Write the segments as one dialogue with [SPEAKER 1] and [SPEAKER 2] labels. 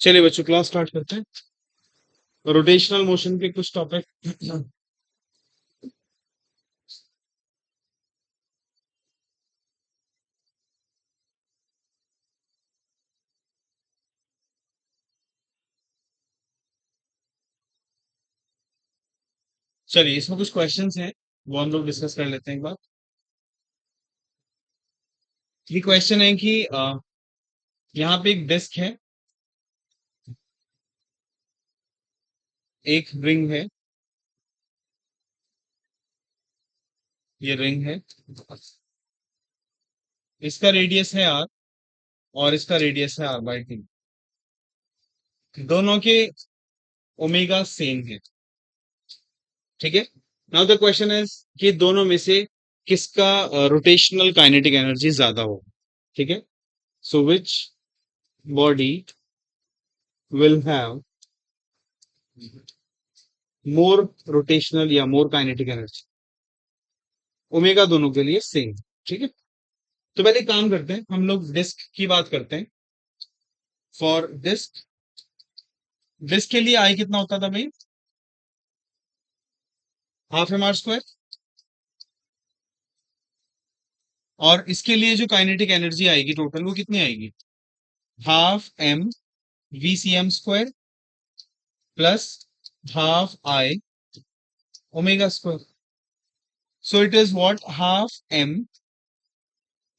[SPEAKER 1] चलिए बच्चों class start करते हैं। रोटेशनल मोशन के कुछ टॉपिक। चलिए इसमें कुछ क्वेश्चंस हैं, वो हम लोग डिस्कस कर लेते हैं एक बार। ये क्वेश्चन है कि यहाँ पे एक डिस्क है, एक रिंग है, ये रिंग है, इसका रेडियस है आर और इसका रेडियस है r/t। दोनों के ओमेगा सेम है, ठीक है। नाउ द क्वेश्चन इज कि दोनों में से किसका रोटेशनल काइनेटिक एनर्जी ज्यादा होगा, ठीक है। So which body will have more rotational या मोर काइनेटिक एनर्जी। ओमेगा दोनों के लिए सेम, ठीक है। तो पहले एक काम करते हैं, हम लोग डिस्क की बात करते हैं। फॉर डिस्क, डिस्क के लिए आई कितना होता था भाई? Half M R square. और इसके लिए जो काइनेटिक एनर्जी आएगी टोटल, वो कितनी आएगी? Half M V C M square plus half I omega square. So it is what? Half M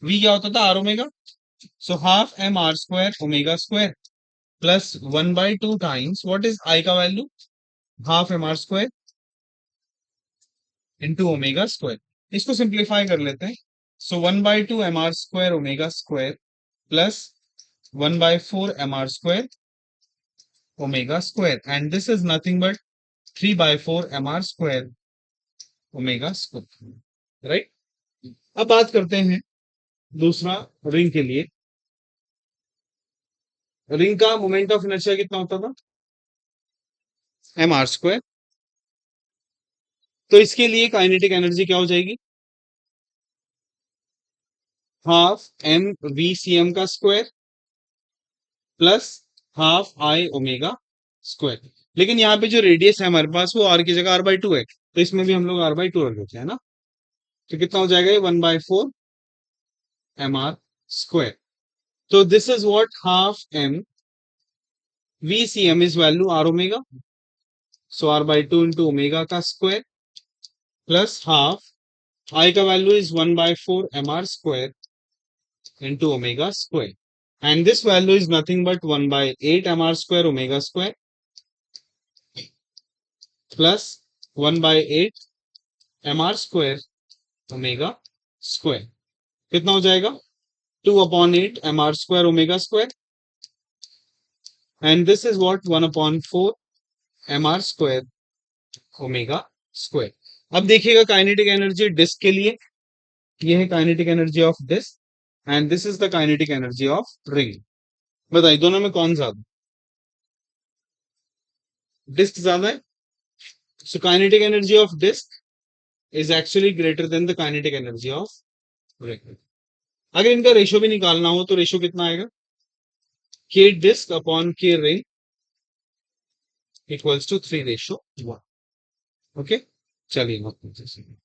[SPEAKER 1] V क्या होता था? R omega. So half M R square omega square plus 1/2 times what is I का value? Half M R square into omega square. इसको simplify कर लेते हैं। So 1/2 M R square omega square plus 1/4 M R square omega square, and this is nothing but 3/4 M R square omega square, right. अब बात करते हैं दूसरा, ring के लिए। रिंग का मोमेंट ऑफ इनर्शिया कितना होता था? M R square. तो इसके लिए काइनेटिक एनर्जी क्या हो जाएगी? Half M V C M का square plus half I omega square. लेकिन यहाँ पे जो रेडियस है हमारे पास, वो आर की जगह r/2 है, तो इसमें भी हम लोग r/2 रख देते हैं ना। तो कितना हो जाएगा ये? 1/4 एम आर स्क्वायर। तो this is what? Half M V C M is value R omega. So r/2 into omega का स्क्वायर प्लस हाफ आई का value is 1/4 M R square into omega square, and this value is nothing but 1/8 M R square omega square plus 1/8 M R square omega square. कितना हो जाएगा? 2/8 M R square omega square, and this is what? 1/4 M R square omega square. अब देखिएगा kinetic energy disc के लिए, ये है kinetic energy of disc and this is the kinetic energy of ring. बताइए दोनों में कौन ज्यादा? डिस्क ज्यादा है। So kinetic energy of disc is actually greater than the kinetic energy of ring. अगर इनका रेशो भी निकालना हो तो रेशो कितना आएगा? के डिस्क अपॉन के रिंग इक्वल्स टू 3:1। ओके, चलिए नोट कीजिए।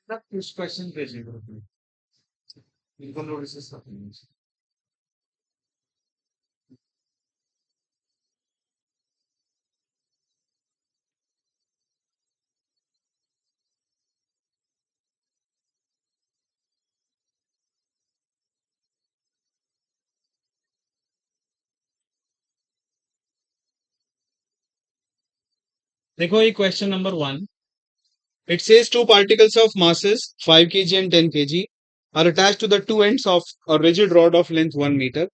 [SPEAKER 1] तब कुछ क्वेश्चन भेजे ग्रुप में, इनको नोटिस करते। देखो ये question number 1, it says two particles of masses 5 kg and 10 kg are attached to the two ends of a rigid rod of length 1 meter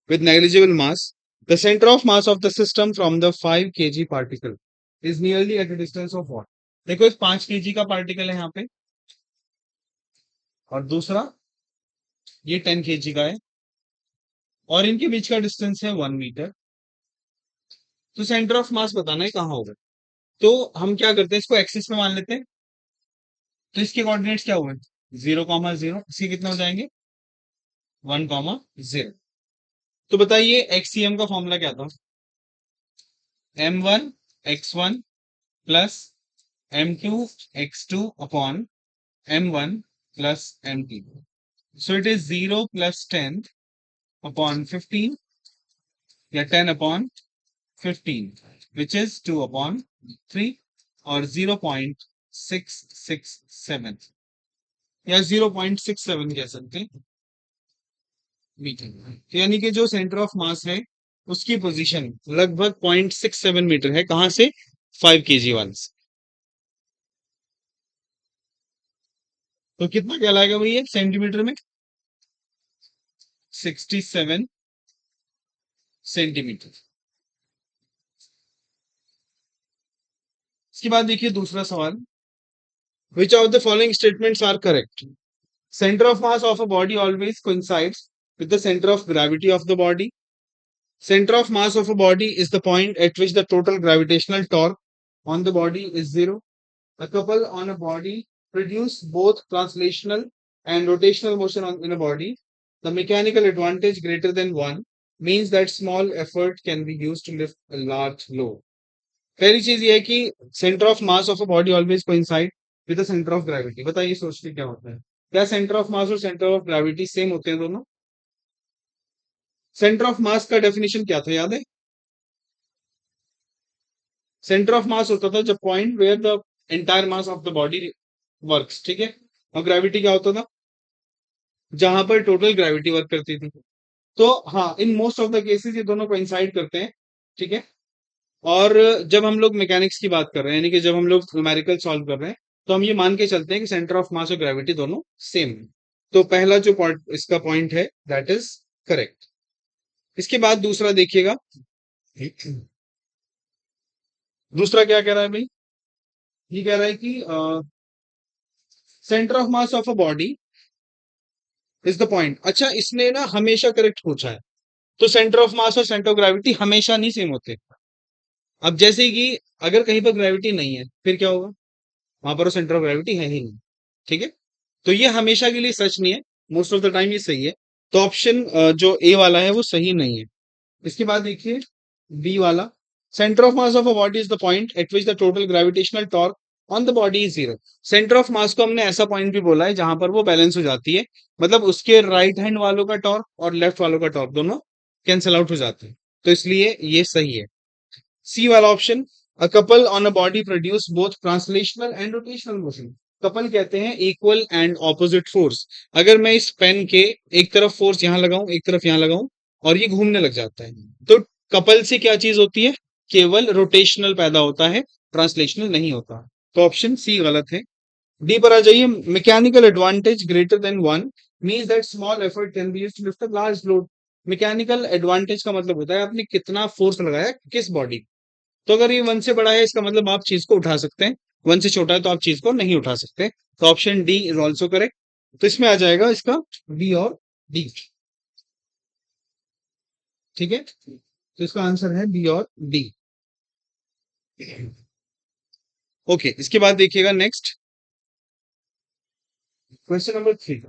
[SPEAKER 1] with negligible mass. The center of mass of the system from the 5 kg particle is nearly at a distance of what? देखो एक 5 kg का particle है यहाँ पे और दूसरा ये 10 kg का है और इनके बीच का डिस्टेंस है 1 मीटर। तो सेंटर ऑफ मास बताना है कहाँ होगा। तो हम क्या करते हैं, इसको एक्सिस में मान लेते हैं। तो इसके कोऑर्डिनेट्स क्या हुए, 0,0, इसके कितने हो जाएंगे 1,0। तो बताइए एक्सीएम का फॉर्मूला क्या था, m1 x1 plus m2 x2 upon m1 plus m2। So it is 0 plus 10 upon 15 या 10 अपॉन 15 विच इज 2 अपॉन 3 और 0.667 या 0.67 कह सकते हैं मीटर। तो यानी कि जो सेंटर ऑफ मास है उसकी पोजीशन लगभग 0.67 मीटर है, कहां से, 5 केजी वाले से। तो कितना कहलाएगा भैया सेंटीमीटर में, 67 सेंटीमीटर। इसके बाद देखिए दूसरा सवाल, which of the following statements are correct. Center of mass of a body always coincides with the center of gravity of the body. Center of mass of a body is the point at which the total gravitational torque on the body is zero. A couple on a body produce both translational and rotational motion in a body. The mechanical advantage greater than one means that small effort can be used to lift a large load. पहली चीज ये है कि centre of mass of a body always coincide with the centre of gravity. बताइए सोच के क्या होता है, क्या सेंटर ऑफ मास और सेंटर ऑफ ग्रेविटी सेम होते हैं दोनों। सेंटर ऑफ मास का डेफिनेशन क्या था याद है, सेंटर ऑफ मास होता था जब point where the entire mass of the body works, ठीक है। और ग्रेविटी क्या होता था, जहां पर टोटल ग्रेविटी वर्क करती थी। तो हाँ, in most of the cases ये दोनों कोइंसाइड करते हैं, ठीक है। और जब हम लोग मैकेनिक्स की बात कर रहे हैं, यानी कि जब हम लोग न्यूमेरिकल सॉल्व कर रहे हैं, तो हम ये मान के चलते हैं कि सेंटर ऑफ मास और ग्रेविटी दोनों सेम है। तो पहला जो पॉइंट इसका पॉइंट है दैट इज करेक्ट। इसके बाद दूसरा देखिएगा, दूसरा क्या कह रहा है भाई, ये कह रहा है कि centre of mass of a body is the point. अच्छा, इसने ना हमेशा करेक्ट पूछा है, तो सेंटर ऑफ मास और सेंटर ऑफ ग्रेविटी हमेशा नहीं सेम होते। अब जैसे कि अगर कहीं पर ग्रेविटी नहीं है फिर क्या होगा, वहां पर सेंटर ऑफ ग्रेविटी है ही नहीं, ठीक है। तो ये हमेशा के लिए सच नहीं है, मोस्ट ऑफ द टाइम ये सही है। तो ऑप्शन जो ए वाला है वो सही नहीं है। इसके बाद देखिए बी वाला, centre of mass of a body is the point eight which the total gravitational torque on the body is zero. Centre of मास को हमने ऐसा पॉइंट भी बोला है जहां पर वो बैलेंस हो जाती है, मतलब उसके राइट हैंड वालों का टॉर्क और लेफ्ट वालों का टॉर्क दोनों कैंसिल आउट हो जाते हैं, तो इसलिए ये सही है। सी वाला option, a couple on a body produce both translational and rotational motion. Couple कहते हैं इक्वल एंड ऑपोजिट फोर्स। अगर मैं इस पेन के एक तरफ फोर्स यहां लगाऊं एक तरफ यहां लगाऊं और ये घूमने लग जाता है, तो कपल से क्या चीज होती है, केवल रोटेशनल पैदा होता है, ट्रांसलेशनल नहीं होता। तो ऑप्शन सी गलत है। डी पर आ जाइए, mechanical advantage greater than one means that small effort can be used to lift a large load. Mechanical advantage का मतलब होता है आपने कितना फोर्स लगाया किस बॉडी। तो अगर ये वन से बड़ा है इसका मतलब आप चीज को उठा सकते हैं, वन से छोटा है तो आप चीज को नहीं उठा सकते। तो option D is also correct. तो इसमें आ जाएगा इसका बी और डी, ठीक है। तो इसका आंसर है बी और डी। ओके, इसके बाद देखिएगा next question number 3।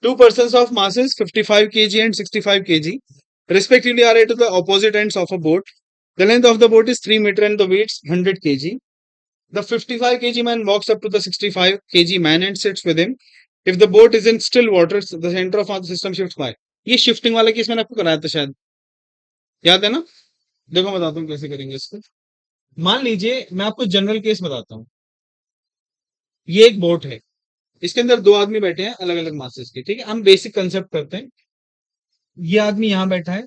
[SPEAKER 1] Two persons of masses 55 kg and 65 kg respectively are at the opposite ends of a boat. The length of the boat is 3 meter and the weight is 100 kg. The 55 kg man walks up to the 65 kg man and sits with him. If the boat is in still water, the center of the system shifts by. ये shifting वाला case मैंने आपको कराया था शायद, याद है ना? देखो मैं बताता हूँ कैसे करेंगे इसको। मान लीजिए मैं आपको जनरल केस बताता हूँ। ये एक बोट है, इसके अंदर दो आदमी बैठे हैं अलग अलग मासेस के, ठीक है। हम बेसिक कंसेप्ट करते हैं। ये आदमी यहाँ बैठा है,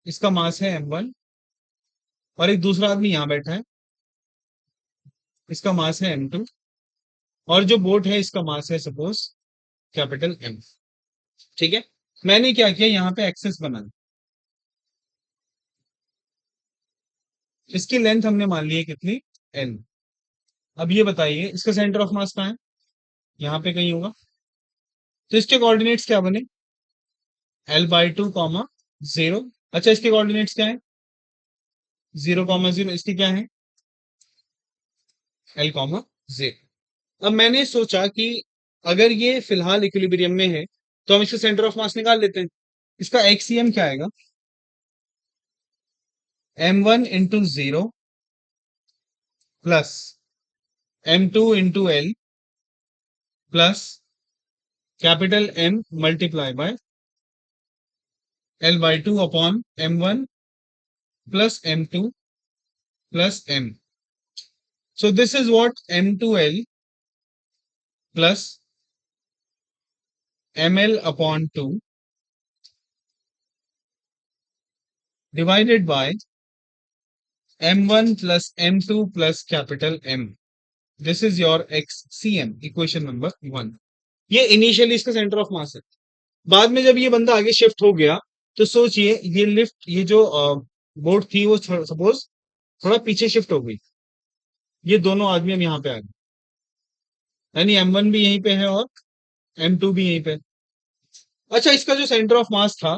[SPEAKER 1] इसका मास है m1, और एक दूसरा आदमी यहाँ बैठा है, इसका मास है m2, और जो बोट है इसका मास है सपोज कैपिटल M, ठीक है। मैंने क्या किया, यहाँ पे एक्सेस बना दी। इसकी लेंथ हमने मान ली है कितनी, L। अब ये बताइए इसका सेंटर ऑफ मास कहाँ है, यहाँ पे कहीं होगा। तो इसके कोऑर्डिनेट्स क्या बने, L/2 कॉमा 0। अच्छा इसके कोऑर्डिनेट्स क्या है, 0,0। इसके क्या है, L,0। अब मैंने सोचा कि अगर ये फिलहाल इक्विलिब्रियम में है तो हम इसका सेंटर ऑफ मास निकाल लेते हैं। इसका एक्सीएम क्या आएगा, m1 into 0 plus m2 into L plus capital M multiply by L/2 upon m1 plus m2 plus M। So this is what m2L plus ml upon 2 divided by m1 plus m2 plus capital M. This is your XCM, equation number 1। ये initially इसका centre of मास है। बाद में जब ये बंदा आगे shift हो गया तो सोचिए ये लिफ्ट, ये जो बोट थी वो सपोज थोड़ा पीछे शिफ्ट हो गई। ये दोनों आदमी हम यहाँ पे आ गए, यानी m1 भी यहीं पे है और m2 भी यहीं पे है। अच्छा इसका जो सेंटर ऑफ मास था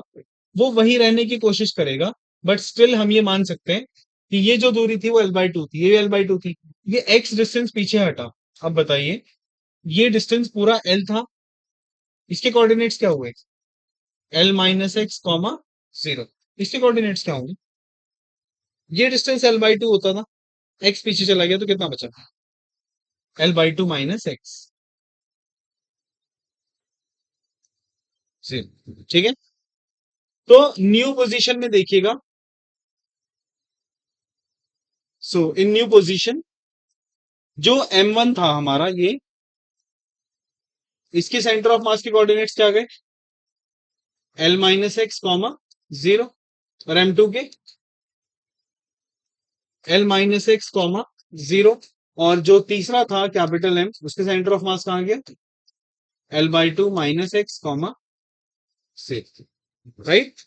[SPEAKER 1] वो वही रहने की कोशिश करेगा, बट स्टिल हम ये मान सकते हैं कि ये जो दूरी थी वो L/2 थी, ये L/2 थी। ये x डिस्टेंस पीछे हटा। अब बताइए ये डिस्टेंस पूरा L था, इसके कोऑर्डिनेट्स क्या हुए, L-x, 0। इसके कोऑर्डिनेट्स क्या होंगे, ये डिस्टेंस L/2 होता था, x पीछे चला गया तो कितना बचा, L/2 माइनस एक्स, 0, ठीक है। तो न्यू पोजीशन में देखिएगा, सो इन न्यू पोजीशन जो m1 था हमारा, ये इसके सेंटर ऑफ मास के कोऑर्डिनेट्स क्या गए, L-x, 0, और m2 के L-x, 0, और जो तीसरा था कैपिटल M, उसके सेंटर ऑफ मास कहां गया, L/2 माइनस एक्स, 6, राइट।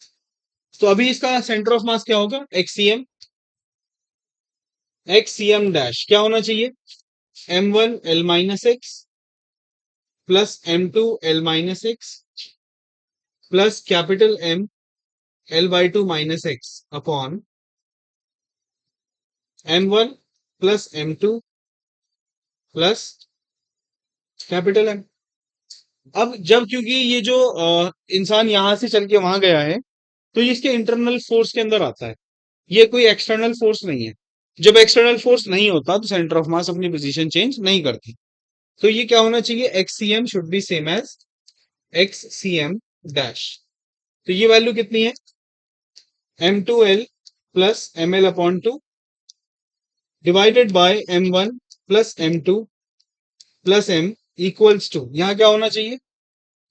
[SPEAKER 1] तो अभी इसका सेंटर ऑफ मास क्या होगा, XCM। XCM डैश क्या होना चाहिए, m1 L-x plus m2 L-x plus capital M L/2 minus x upon m1 plus m2 plus capital M। अब जब क्योंकि ये जो इंसान यहां से चल के वहां गया है तो ये इसके इंटरनल फोर्स के अंदर आता है, ये कोई एक्सटर्नल फोर्स नहीं है। जब एक्सटर्नल फोर्स नहीं होता तो सेंटर ऑफ मास अपनी पोजीशन चेंज नहीं करती। तो ये क्या होना चाहिए, XCM should be same as XCM dash. तो ये वैल्यू कितनी है, m2L plus ml upon 2 divided by m1 plus m2 plus M equals to, यहां क्या होना चाहिए,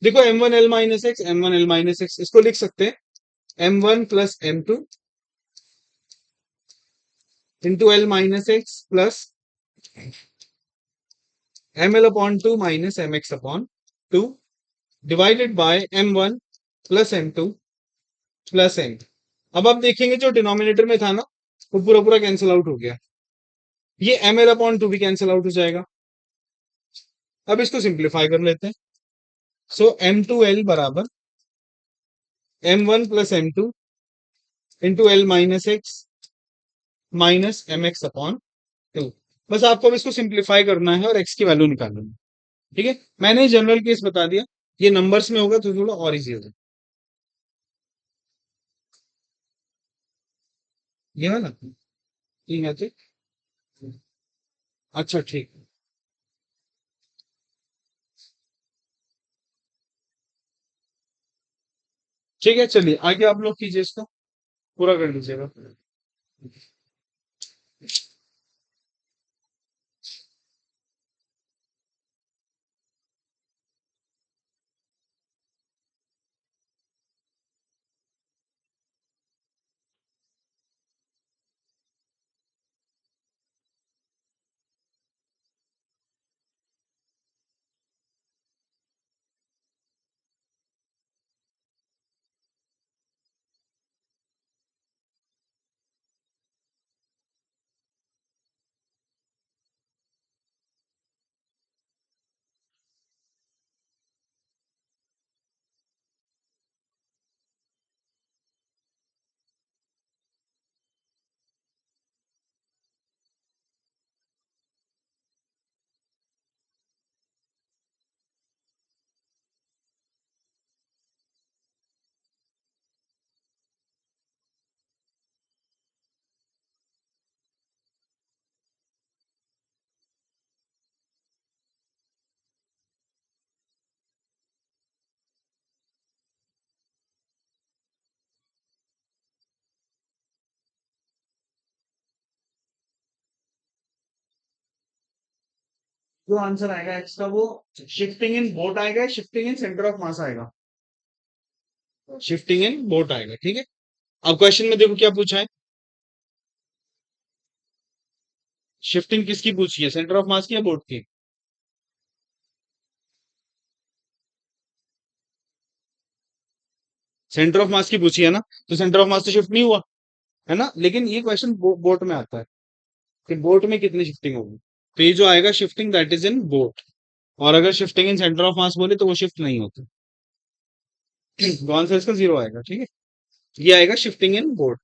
[SPEAKER 1] देखो m1L minus x, m1L minus x, इसको लिख सकते हैं m1 plus m2 into L minus x plus ml upon 2 minus mx upon 2 divided by m1 plus m2 plus M। अब आप देखेंगे जो डिनोमिनेटर में था ना वो पूरा पूरा कैंसिल आउट हो गया, ये ml अपॉन 2 भी कैंसिल आउट हो जाएगा। अब इसको सिंप्लीफाई कर लेते हैं। सो m2L बराबर m1 plus m2 into L minus x minus mx upon 2। बस आपको अब इसको सिंप्लीफाई करना है और x की वैल्यू निकालनी है, ठीक है। मैंने जनरल केस बता दिया, ये नंबर्स में होगा तो थोड़ा और इजी होगा। ये वाला, ठीक है, अच्छा ठीक। ठीक है, चलिए आगे आप लोग कीजिए इसको, पूरा कर लीजिएगा। जो आंसर आएगा एक्स का वो शिफ्टिंग इन बोट आएगा, शिफ्टिंग इन सेंटर ऑफ मास आएगा। शिफ्टिंग इन बोट आएगा, ठीक है। अब क्वेश्चन में देखो क्या पूछा है। शिफ्टिंग किसकी पूछी है, सेंटर ऑफ मास की या बोट की? सेंटर ऑफ मास की पूछी है ना, तो सेंटर ऑफ मास तो शिफ्ट नहीं हुआ, है ना। लेकिन ये क्वेश्चन बोट में आता है कि बोट में कितनी शिफ्टिंग होगी। तो ये जो आएगा shifting that is in boat. और अगर शिफ्टिंग इन सेंटर ऑफ मास बोले तो वो शिफ्ट नहीं होती। तो आंसर इसका जीरो आएगा, ठीक है। ये आएगा शिफ्टिंग इन बोट।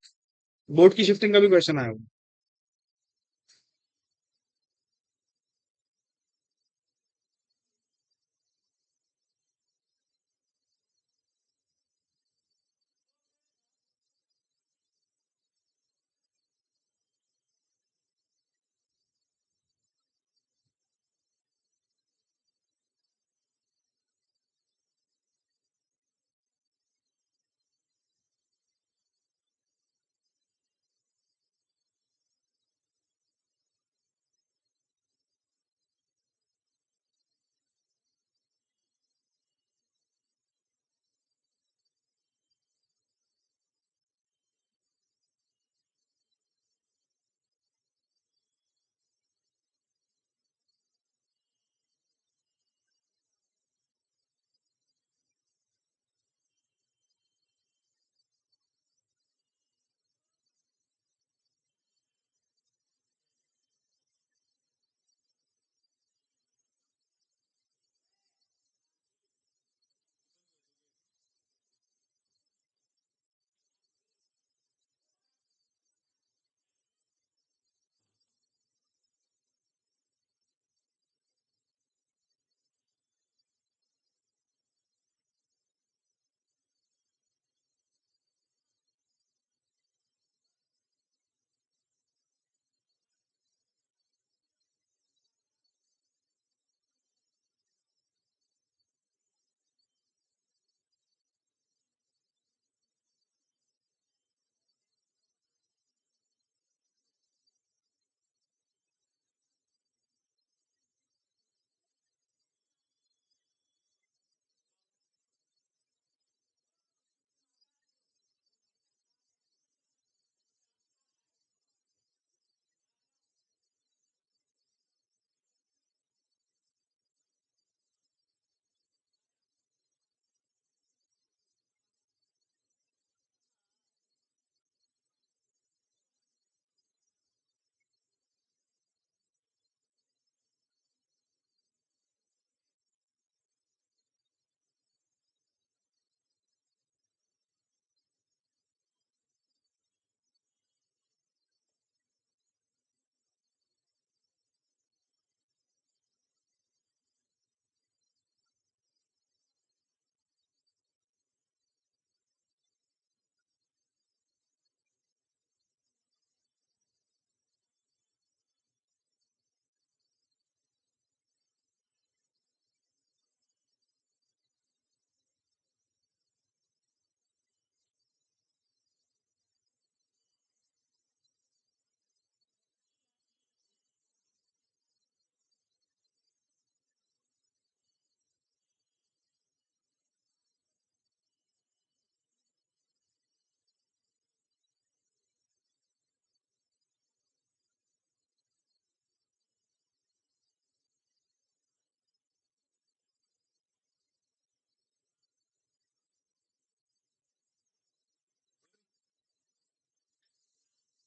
[SPEAKER 1] बोट की शिफ्टिंग का भी क्वेश्चन आएगा।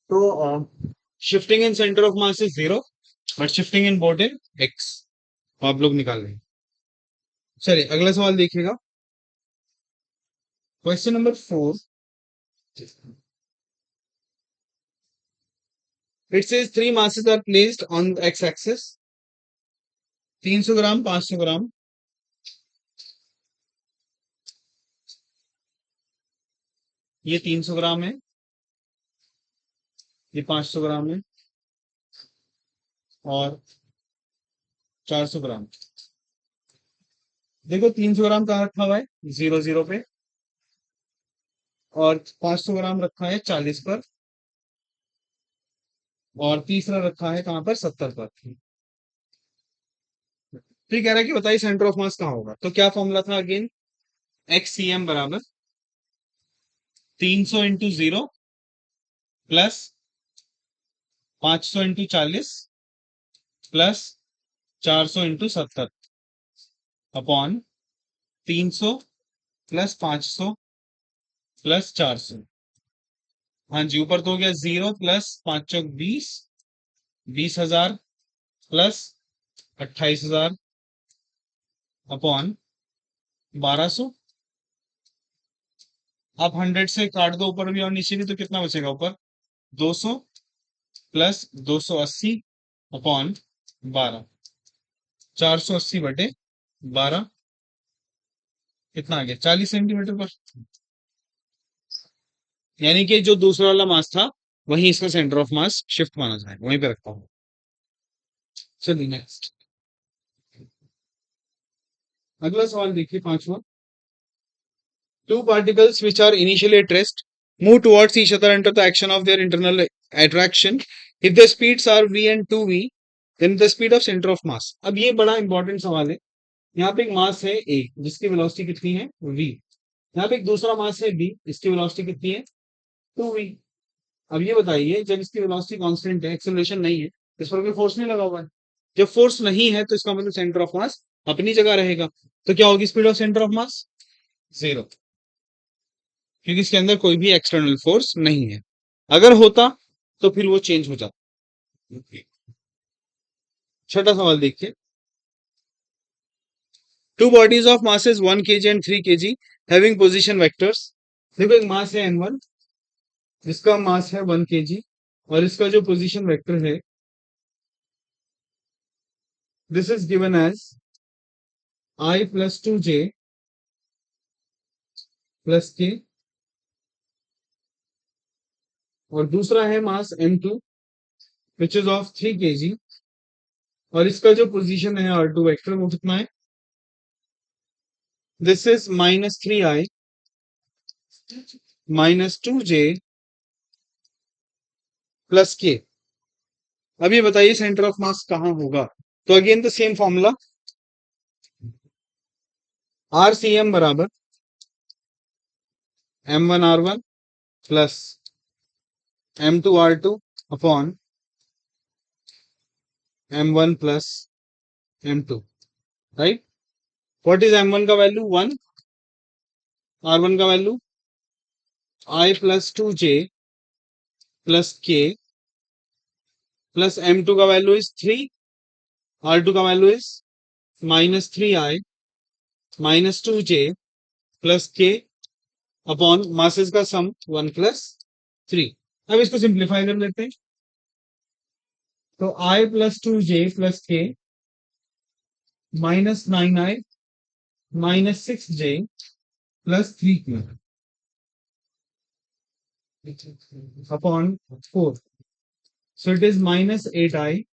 [SPEAKER 1] तो shifting in center of mass is 0, but shifting in boat in x। आप लोग निकाल लेंगे। चलिए अगला सवाल देखिएगा। Question number 4। It says three masses are placed on x axis. 300 gram, 500 gram, ये 300 ग्राम है, ये 500 ग्राम है, और 400 ग्राम। देखो 300 ग्राम कहाँ रखा हुआ है, 0 0 पे, और 500 ग्राम रखा है 40 पर, और तीसरा रखा है कहाँ पर, 70 पर। तो ये कह रहा है कि बताइए सेंटर ऑफ मास कहाँ होगा। तो क्या फॉर्मूला था अगेन, एक्स सी एम बराबर 300 into 0 plus 500 into 40 plus 400 into 70 upon 300 plus 500 plus 400। हाँ जी, ऊपर तो हो गया 0 प्लस 5 चौक 20, 20,000 प्लस 28,000 अपॉन 1200। आप 100 से काट दो ऊपर भी और नीचे भी, तो कितना बचेगा ऊपर, 200 प्लस 280 अपॉन 12, 480/12, कितना आ गया, 40 सेंटीमीटर पर। यानी कि जो दूसरा वाला मास था वहीं इसका सेंटर ऑफ मास शिफ्ट माना जाएगा, वहीं पे रखा हूं। चलिए नेक्स्ट, अगला सवाल देखिए, पांचवा। Two particles which are initially at rest move towards each other under the action of their internal attraction. If the speeds are v and 2v, then the speed of center of mass. अब ये बड़ा important सवाल है। यहाँ पे एक मास है a जिसकी वेलोसिटी कितनी है, v। यहाँ पे एक दूसरा मास है b, इसकी वेलोसिटी कितनी है, 2v। अब ये बताइए, जब इसकी वेलोसिटी कांस्टेंट है, एक्सेलरेशन नहीं है, इस पर कोई फोर्स नहीं लगा हुआ है। जब फोर्स नहीं है तो इसका मतलब सेंटर ऑफ मास अपनी जगह रहेगा। तो क्या होगी स्पीड ऑफ सेंटर ऑफ मास, 0, क्योंकि इसके अंदर कोई भी एक्सटर्नल फोर्स नहीं है। अगर होता तो फिर वो चेंज हो जाता। छठा सवाल देखिए। Two bodies of masses 1 kg and 3 kg having position vectors. देखो एक मास है n1, जिसका मास है 1 kg, और इसका जो पोजीशन वेक्टर है, this is given as I plus 2j plus k, और दूसरा है mass m2 which is of 3 kg, और इसका जो पोजीशन है r2 वेक्टर वो कितना है, this is -3i -2j plus के। अब ये बताइए सेंटर ऑफ मास कहाँ होगा। तो again the same formula, R C M बराबर m1r1 plus m2r2 upon m1 plus m2, right. What is m1 का वैल्यू 1, r1 का value I plus 2j plus K, plus m2 का वैल्यू इज 3, r2 का value is -3i -2j plus K upon masses का sum 1 plus 3। अब इसको simplify कर लेते हैं। तो I प्लस 2j प्लस के -9i -6j plus 3k upon 4। So it is -8i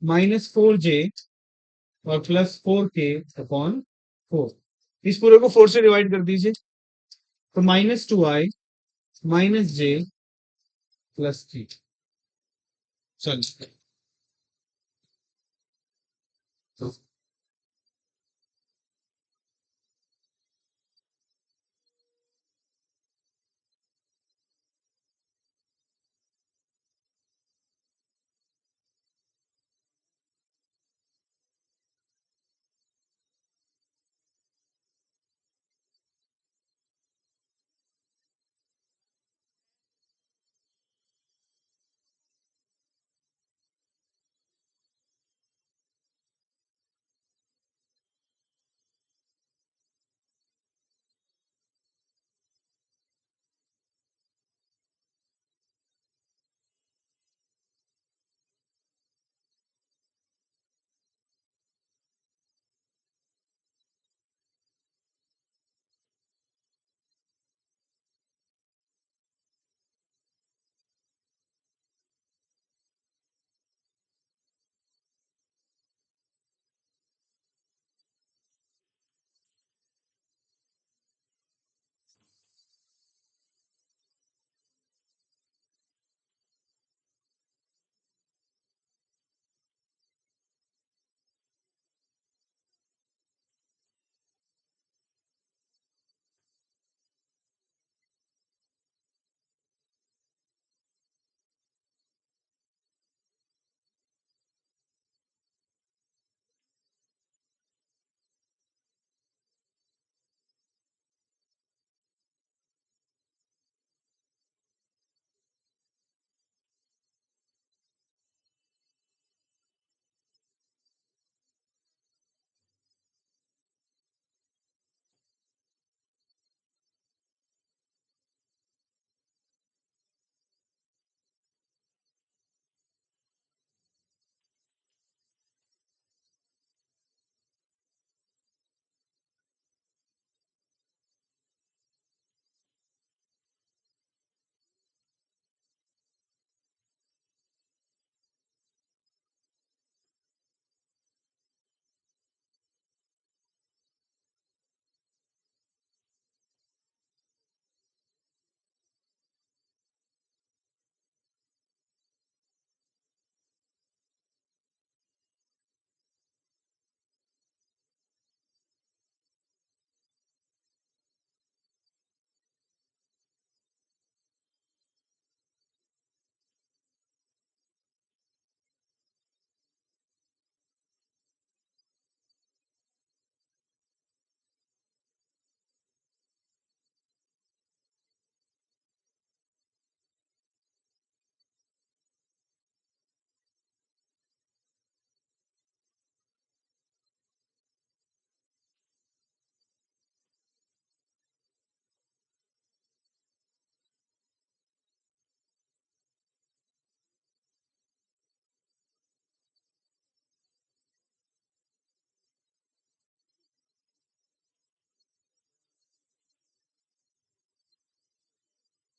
[SPEAKER 1] -4j और प्लस 4k अपॉन 4। इस पूरे को 4 से डिवाइड कर दीजिए, तो -2i -j प्लस 3। चलिए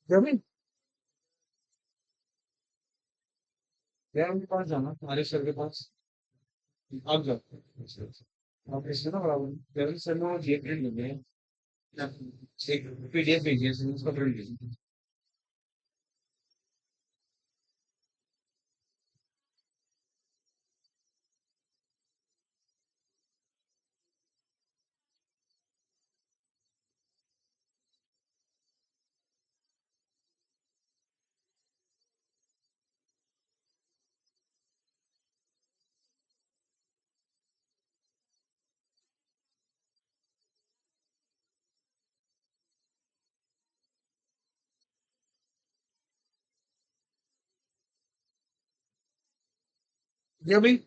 [SPEAKER 1] रवि यार उनके पास जाना हमारे सर के पास आप जाओ आप इससे ना बराबर रवि सर ने वो ये प्रिंट लेंगे एक पीडीएफ भेजिए उसका प्रिंट लीजिए रवि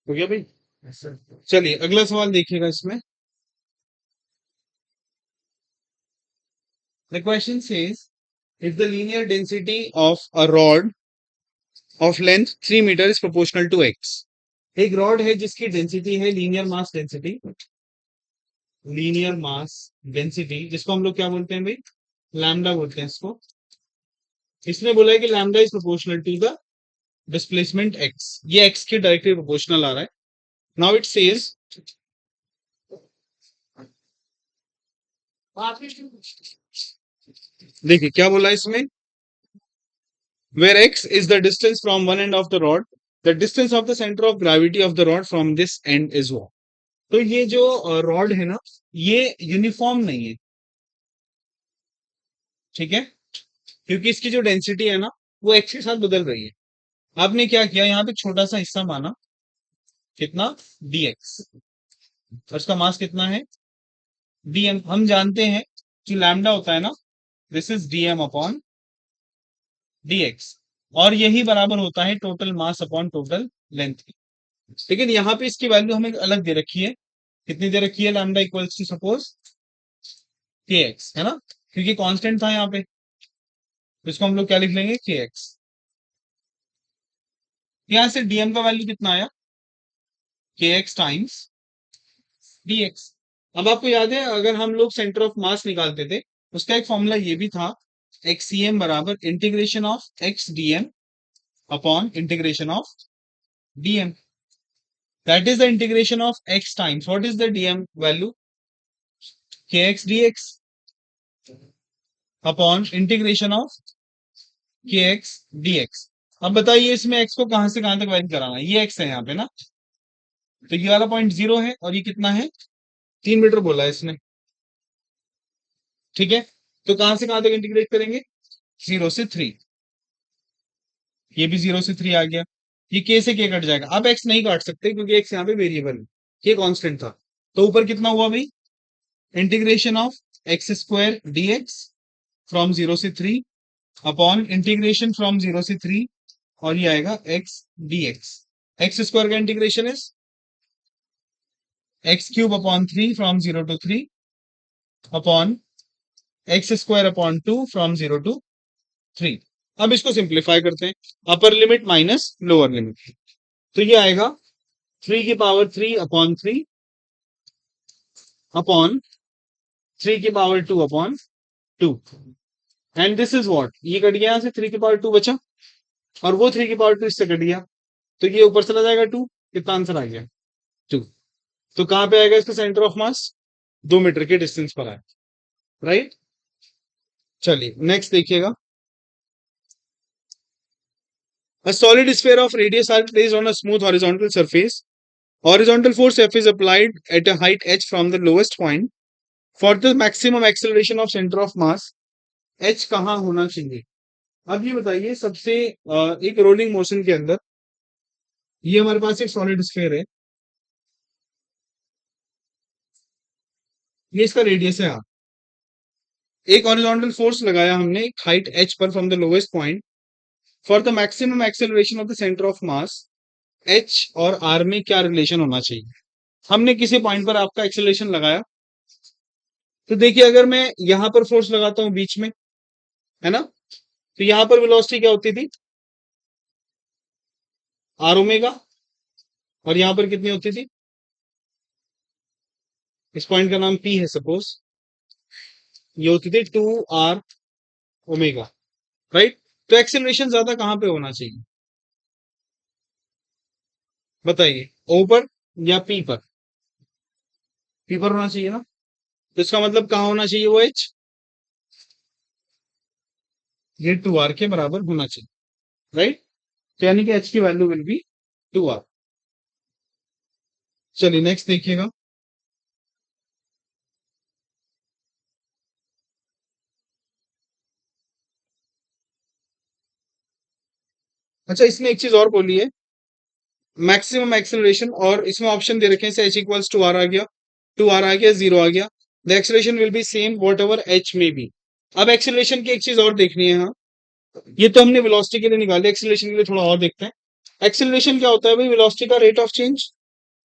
[SPEAKER 1] हो गया भाई चलिए अगला सवाल देखिएगा इसमें the question says if the linear density of a rod of length 3 meter is proportional to x एक रॉड है जिसकी डेंसिटी है लीनियर मास डेंसिटी जिसको हम लोग क्या बोलते हैं भाई लैम्डा बोलते हैं इसको इसने बोला है कि lambda is proportional to the displacement x ये एक्स के डायरेक्टली प्रोपोर्शनल आ रहा है नाउ इट सेज देखिए क्या बोला इसमें where x is the distance from one end of the rod the distance of the center of gravity of the rod from this end is what तो ये जो रॉड है ना ये यूनिफॉर्म नहीं है ठीक है क्योंकि इसकी जो डेंसिटी है ना वो एक्स के साथ बदल रही है आपने क्या किया यहाँ पे छोटा सा हिस्सा माना कितना dx और इसका मास कितना है dm हम जानते हैं जो लैम्डा होता है ना this is dm upon dx और यही बराबर होता है total mass upon total length लेकिन यहाँ पे इसकी वैल्यू हमें अलग दे रखी है कितनी दे रखी है लैम्डा इक्वल्स टू सपोज के एक्स है ना क्योंकि कांस्टेंट था यहाँ पे तो इसको हम लोग क्या लिख लेंगे के एक्स यहाँ से डीएम का वैल्यू कितना आया के एक्स टाइम्स डीएक्स अब आपको याद है अगर हम लोग सेंटर ऑफ मास निकालते थे उसका एक फॉर्मूला ये भी था एक्स सी एम बराबर integration of X dm upon integration of dm that is the integration of X times what is the dm value K X dx upon integration of K X dx अब बताइए इसमें x को कहां से कहां तक vary कराना है ये एक्स है यहाँ पे ना तो ये वाला पॉइंट 0 है और ये कितना है 3 मीटर बोला है इसने ठीक है तो कहां से कहां तक इंटीग्रेट करेंगे 0 से 3 ये भी 0 से 3 आ गया ये के से के कट जाएगा अब एक्स नहीं काट सकते क्योंकि एक्स यहाँ पे वेरिएबल है ये कांस्टेंट था तो ऊपर कितना हुआ भाई integration of x square dx from 0 से 3 अपॉन इंटीग्रेशन फ्रॉम 0 से 3 और ये आएगा एक्स डीएक्स एक्स स्क्वायर का integration is x cube upon 3 from 0 to 3 upon x square upon 2 from 0 to 3 अब इसको सिंप्लीफाई करते हैं upper limit minus lower limit तो ये आएगा 3 की पावर 3 अपॉन 3 अपॉन 3 की power 2 upon 2 and this is what ये कट गया यहाँ से 3 की पावर 2 बचा और वो 3 की पावर 2 इससे कट गया तो ये ऊपर चला जाएगा 2 कितना आंसर आ गया 2 तो कहां पे आएगा इसका सेंटर ऑफ मास 2 मीटर के डिस्टेंस पर आए राइट चलिए नेक्स्ट देखिएगा A solid sphere of radius r placed on a smooth horizontal surface. Horizontal force F is applied at a height h from the lowest point. For the maximum acceleration of center of mass, h कहाँ होना चाहिए? अब ये बताइए सबसे एक rolling motion के अंदर ये हमारे पास एक सॉलिड स्फीयर है, ये इसका रेडियस है r। एक हॉरिजॉन्टल फोर्स लगाया हमने हाइट h पर from the lowest point. For the maximum acceleration of the centre of mass, h और r में क्या रिलेशन होना चाहिए? हमने किसी पॉइंट पर आपका एक्सेलरेशन लगाया, तो देखिए अगर मैं यहां पर फोर्स लगाता हूं बीच में, है ना, तो यहां पर वेलोसिटी क्या होती थी? R omega. और यहां पर कितनी होती थी? इस पॉइंट का नाम P है सपोज, ये होती थी 2r ओमेगा, राइट? तो एक्सेलरेशन ज्यादा कहां पे होना चाहिए बताइए, O पर या P पर? P पर होना चाहिए ना, तो इसका मतलब कहां होना चाहिए वो h? ये 2r के बराबर होना चाहिए, राइट? तो यानी कि h की वैल्यू विल बी 2r। चलिए नेक्स्ट देखिएगा। अच्छा, इसमें एक चीज और बोली है, मैक्सिमम एक्सेलरेशन, और इसमें ऑप्शन दे रखे हैं एच इक्वल्स टू आर आ गया, 2r आ गया, 0 आ गया। The acceleration will be same what ever H में बी। अब एक्सेलरेशन की एक चीज और देखनी है, हाँ, ये तो हमने वेलोसिटी के लिए निकाली, एक्सेलरेशन के लिए थोड़ा और देखते हैं। एक्सेलरेशन क्या होता है भाई? वेलोसिटी का रेट ऑफ चेंज।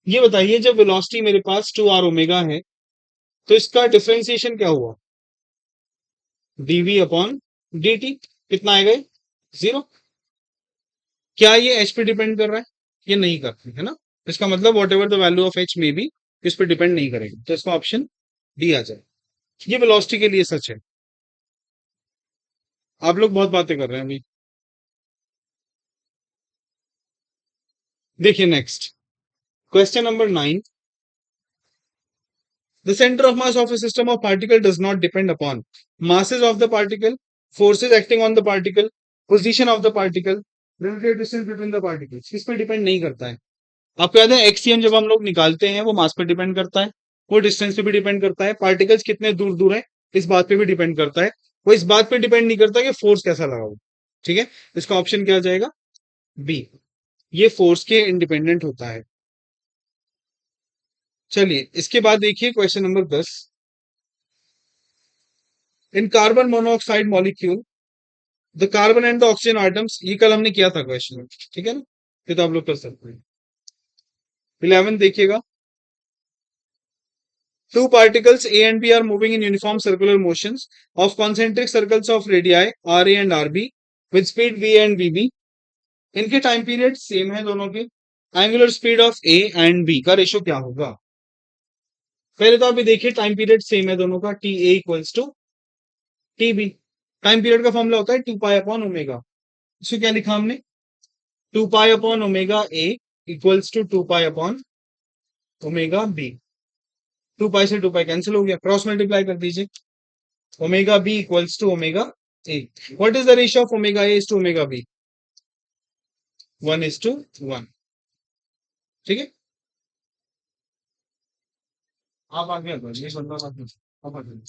[SPEAKER 1] ये बताइए जब वेलोसिटी मेरे पास 2r ओमेगा है, तो इसका डिफरेंशिएशन क्या हुआ? dv upon dt। कितना आएगा? 0। क्या ये एच पे डिपेंड कर रहा है? ये नहीं करती है ना, इसका मतलब what ever the value of H में बी, इस पर डिपेंड नहीं करेगी, तो इसका ऑप्शन डी आ जाए। ये वेलोसिटी के लिए सच है। आप लोग बहुत बातें कर रहे हैं अभी। देखिए next question number 9। The center of mass of a system of particle does not depend upon masses of the particle, forces acting on the particle, position of the particle, relative distance between the particles। किस पे depend नहीं करता है? आपको याद है एक्ससीएम जब हम लोग निकालते हैं वो मास पे डिपेंड करता है, वो डिस्टेंस पे भी डिपेंड करता है, पार्टिकल्स कितने दूर दूर है इस बात पे भी डिपेंड करता है। वो इस बात पे डिपेंड नहीं करता कि फोर्स कैसा लगा हो। ठीक है, इसका ऑप्शन क्या आ जाएगा? बी, ये फोर्स के इंडिपेंडेंट होता है। चलिए इसके बाद देखिए question number 10। In carbon monoxide molecule the carbon and the oxygen items, ये कल हमने किया था क्वेश्चन, ठीक है ना, ये तो आप लोग कर सकते हैं। 11 देखिएगा। Two particles A and B are moving in uniform circular motions of concentric circles of radii RA and RB with speed V and VB। इनके टाइम पीरियड सेम है दोनों के। Angular speed of A and B का ratio क्या होगा? पहले तो अभी देखिए टाइम पीरियड सेम है दोनों का, T A equals to T B. Time period का फॉर्मूला होता है 2 पाई अपॉन ओमेगा। इसको क्या लिखा हमने? 2 pi upon omega A equals to 2 pi upon omega B. 2 pi से 2 पाई कैंसिल हो गया, क्रॉस मल्टीप्लाई कर दीजिए। Omega B equals to omega A. What is the ratio of omega A is to omega B? 1:1। ठीक है, आप आगे आ जाइए, ये बंदा बात नहीं, आप आ जाइए।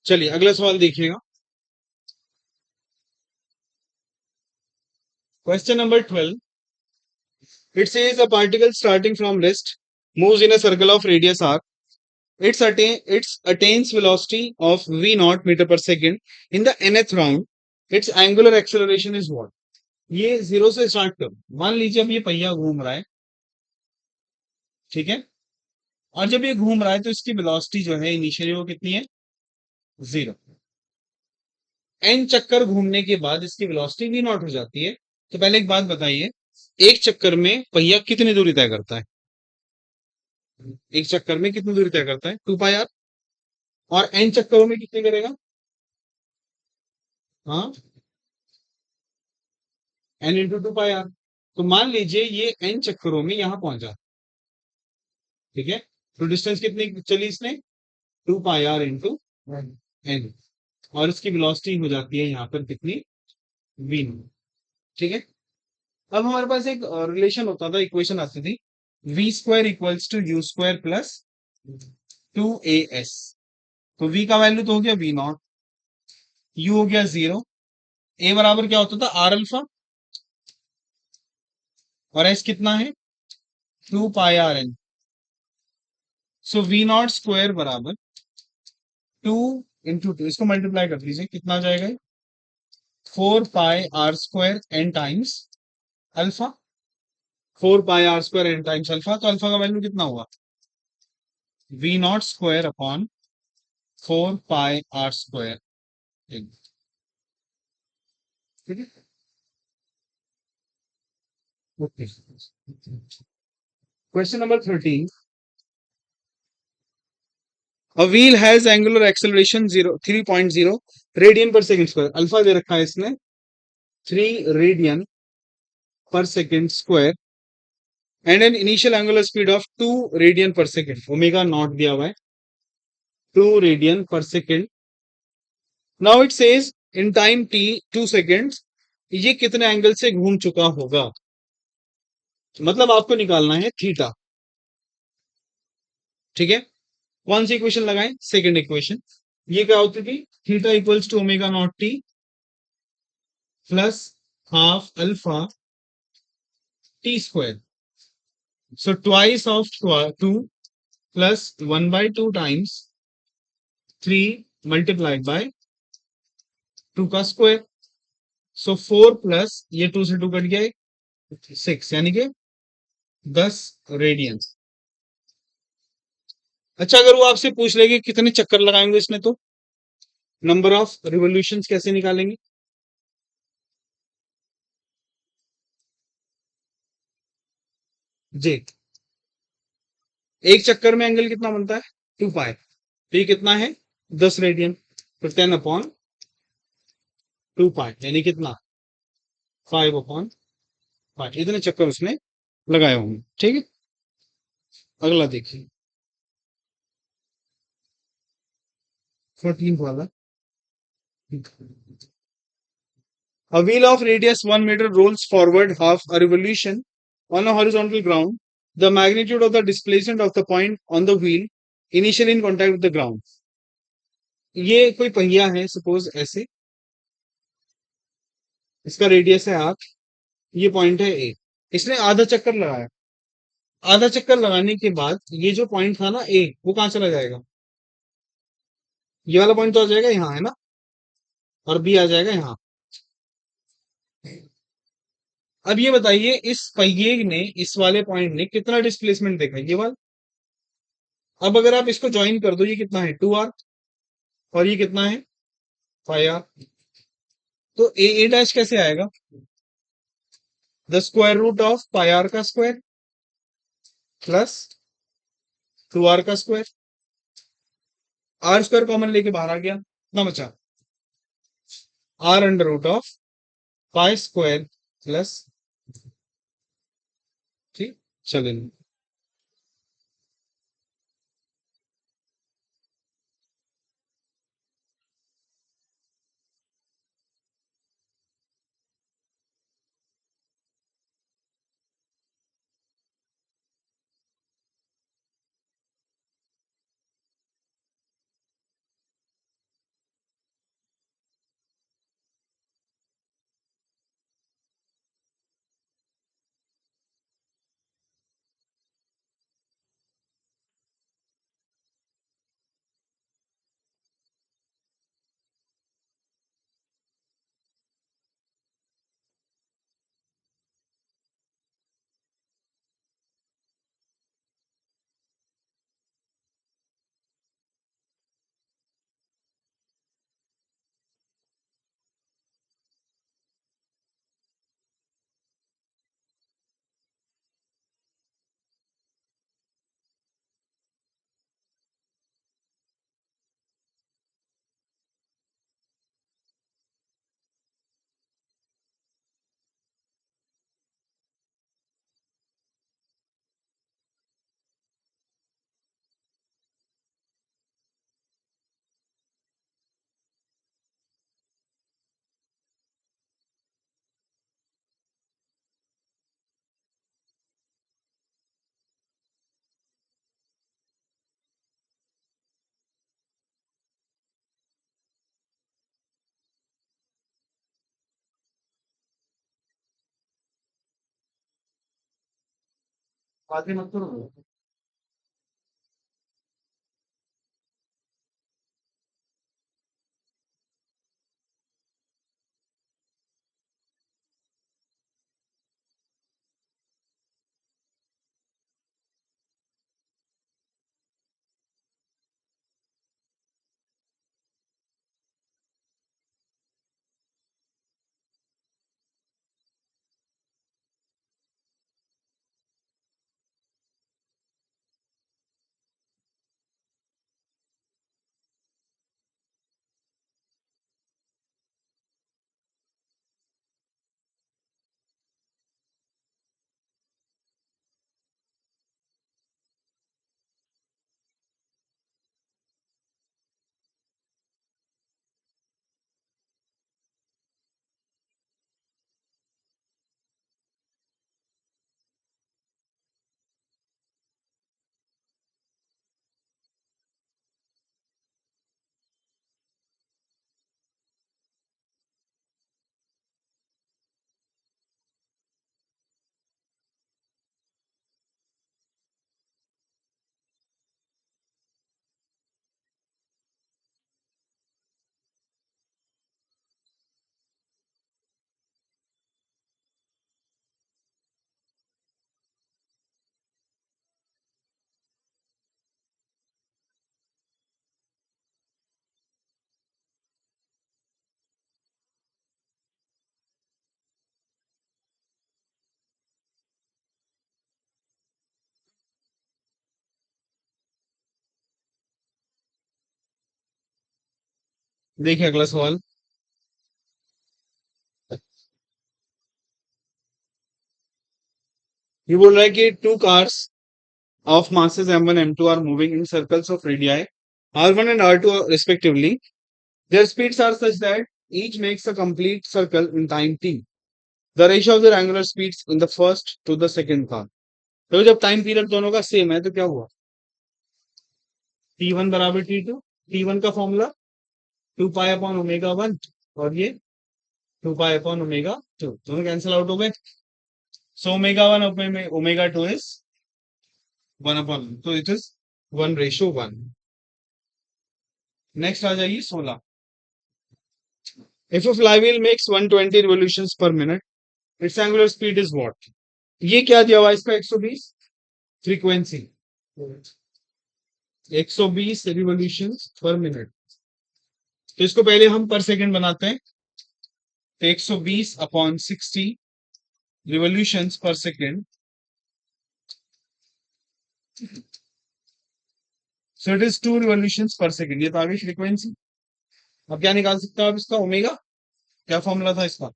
[SPEAKER 1] चलिए अगला सवाल देखिएगा। Question number 12। It says a particle starting from rest moves in a circle of radius r. Its attains velocity of v naught meter per second in the nth round. Its angular acceleration is what? ये zero से start करो। मान लीजिए अब ये पहिया घूम रहा है, ठीक है। और जब ये घूम रहा है तो इसकी वेलोसिटी जो है इनिशियली वो कितनी है? जीरो। एन चक्कर घूमने के बाद इसकी वेलोसिटी वी नॉट हो जाती है। तो पहले एक बात बताइए, एक चक्कर में पहिया कितनी दूरी तय करता है? एक चक्कर में कितनी दूरी तय करता है? 2 पाई आर। और एन चक्करों में कितने करेगा? हाँ, एन इंटू 2 पाई आर। तो मान लीजिए ये एन चक्करों में यहां पहुंचा, ठीक है। तो डिस्टेंस कितनी चली इसने? 2 पाई आर इंटू एन। और इसकी वेलोसिटी हो जाती है यहाँ पर कितनी? वी। ठीक है। अब हमारे पास एक रिलेशन होता था, इक्वेशन आती थी, v square equals to u square plus 2 as। तो v का वैल्यू तो हो गया वी नॉट, u हो गया जीरो, a बराबर क्या होता था? आर अल्फा, और s कितना है? 2 pi R N. So V naught square बराबर 2 इंटू 2, इसको मल्टीप्लाई कर दीजिए, कितना आ जाएगा? 4 pi R square N times alpha. 4 pi R square N times alpha, तो अल्फा का वैल्यू कितना हुआ? V naught square upon 4 pi R square. ठीक है, okay. Question number 13। A wheel has angular acceleration 3.0 radian per second square. Alpha दे रखा है इसने 3 radian per second square and an initial angular speed of 2 radian per second. Omega naught दिया हुआ है 2 radian per second. Now it says in time T 2 seconds ये कितने angle से घूम चुका होगा? मतलब आपको निकालना है थीटा, ठीक है। कौन सी इक्वेशन लगाएं? Second equation. ये क्या होती थी? Theta equals to omega not T plus half alpha T square. So twice of 2 plus 1/2 times 3 multiplied by 2 का स्क्वायर। सो 4 प्लस ये 2 से 2 कट गया 6, यानी कि 10 रेडियन। अच्छा, अगर वो आपसे पूछ लेगी कितने चक्कर लगाएंगे इसमें, तो नंबर ऑफ रिवोल्यूशंस कैसे निकालेंगे? जी, एक चक्कर में एंगल कितना बनता है? 2 पाई। तो ये कितना है? 10 रेडियन। तो 10/2 पाई यानी कितना? 5/5। इतने चक्कर उसने लगाए होंगे, ठीक है। अगला देखिए, 14th वाला। A wheel of radius 1 meter rolls forward half a revolution on a horizontal ground. The magnitude of the displacement of the point on the wheel initially in contact with the ground. ये कोई पहिया है suppose ऐसे, इसका radius है 8, ये point है ए। इसने आधा चक्कर लगाया। आधा चक्कर लगाने के बाद ये जो पॉइंट था ना ए, वो कहां चला जाएगा? ये वाला पॉइंट तो आ जाएगा यहाँ, है ना। और बी आ जाएगा यहाँ। अब ये बताइए इस पहिए ने, इस वाले पॉइंट ने कितना डिस्प्लेसमेंट देखा? ये वाला। अब अगर आप इसको ज्वाइन कर दो, ये कितना है? 2 आर। और ये कितना है? 5 आर। तो ए डैश कैसे आएगा? The square root of pi R का स्क्वायर प्लस 2 आर का स्क्वायर। आर स्क्वायर कॉमन लेके बाहर आ गया, कितना बचा? R under root of pi square plus 3। चलिए, बातें मत करो। देखिए अगला सवाल। ये बोल रहा है कि two cars of masses m1 m2 are moving in circles of radii r1 and r2 respectively. Their speeds are such that each makes a complete circle in time t. The ratio of their angular speeds in the first to the second car. तो जब time period दोनों का same है तो क्या हुआ? t1 बराबर t2, t1 का फॉर्मूला 2 पाई अपॉन ओमेगा 1 और ये 2 पाई अपॉन ओमेगा 2, दोनों कैंसिल आउट हो गए। सो ओमेगा 1 ओमेगा 2 इज 1 अपॉन, तो इट इज 1:1। नेक्स्ट आ जाइए 16। If a flywheel makes 120 revolutions per minute, its angular speed is what? ये क्या दिया हुआ है इसका? 120 फ्रीक्वेंसी, 120 रिवोल्यूशंस पर मिनट। तो इसको पहले हम पर सेकंड बनाते हैं, तो 120 अपॉन 60 रिवोल्यूशंस पर second, so it is 2 revolutions पर सेकंड। ये तो आ गई फ्रीक्वेंसी। अब क्या निकाल सकते हो आप इसका? ओमेगा। क्या फॉर्मूला था इसका?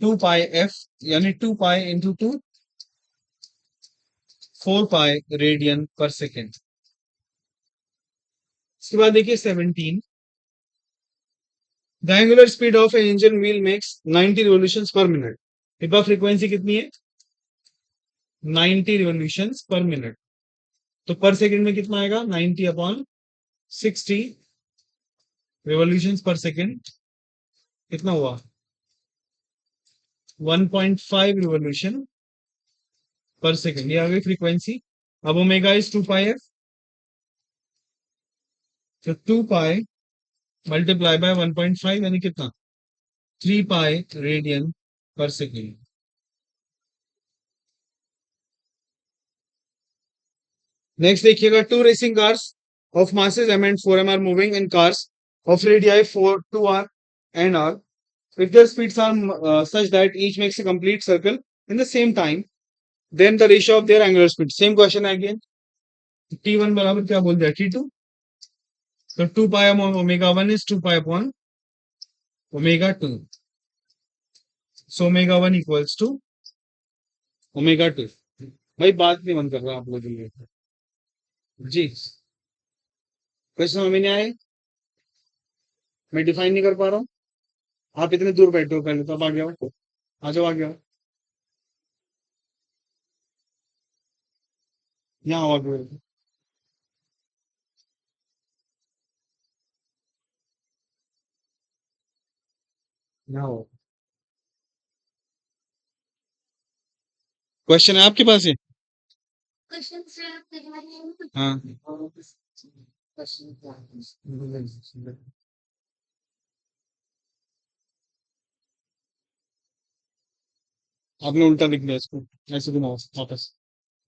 [SPEAKER 1] 2 पाई एफ, यानी 2 pi into 2, 4 pi radian per second. इसके बाद देखिए 17। The angular speed of an engine wheel makes 90 revolutions per minute. एक बार फ्रीक्वेंसी कितनी है? 90 रिवोल्यूशंस पर मिनट। तो पर सेकंड में कितना आएगा? 90 अपॉन 60 रिवोल्यूशंस पर सेकंड, कितना हुआ? 1.5 रिवोल्यूशन पर सेकंड। ये आ गई फ्रीक्वेंसी। अब ओमेगा इज 2 पाई एफ, तो 2 पाई मल्टीप्लाई बाय 1.5 यानी कितना? 3 pi radian per second. Next देखिएगा, two racing cars of masses m and 4m are moving in cars of radii 4, 2r and r. If their speeds are such that each makes a complete circle in the same time, then the ratio of their angular speed. Same question again. t1 बराबर क्या बोल दिया? t2, तो 2 pi upon omega 1 is 2 pi upon omega 2, so omega 1 equals to omega 2। भाई बात नहीं मन कर रहा आप लोगों के जी। क्वेश्चन समझ में नहीं आए? मैं डिफाइन नहीं कर पा रहा हूँ। आप इतने दूर बैठे हो, पहले तो अब आ गया हो, आ जाओ आ गया हो। यहाँ आओ आगे। यहाँ आओ। क्वेश्चन है आपके पास ये? हाँ, आपने उल्टा लिख दिया इसको, ऐसे घुमाओ वापस।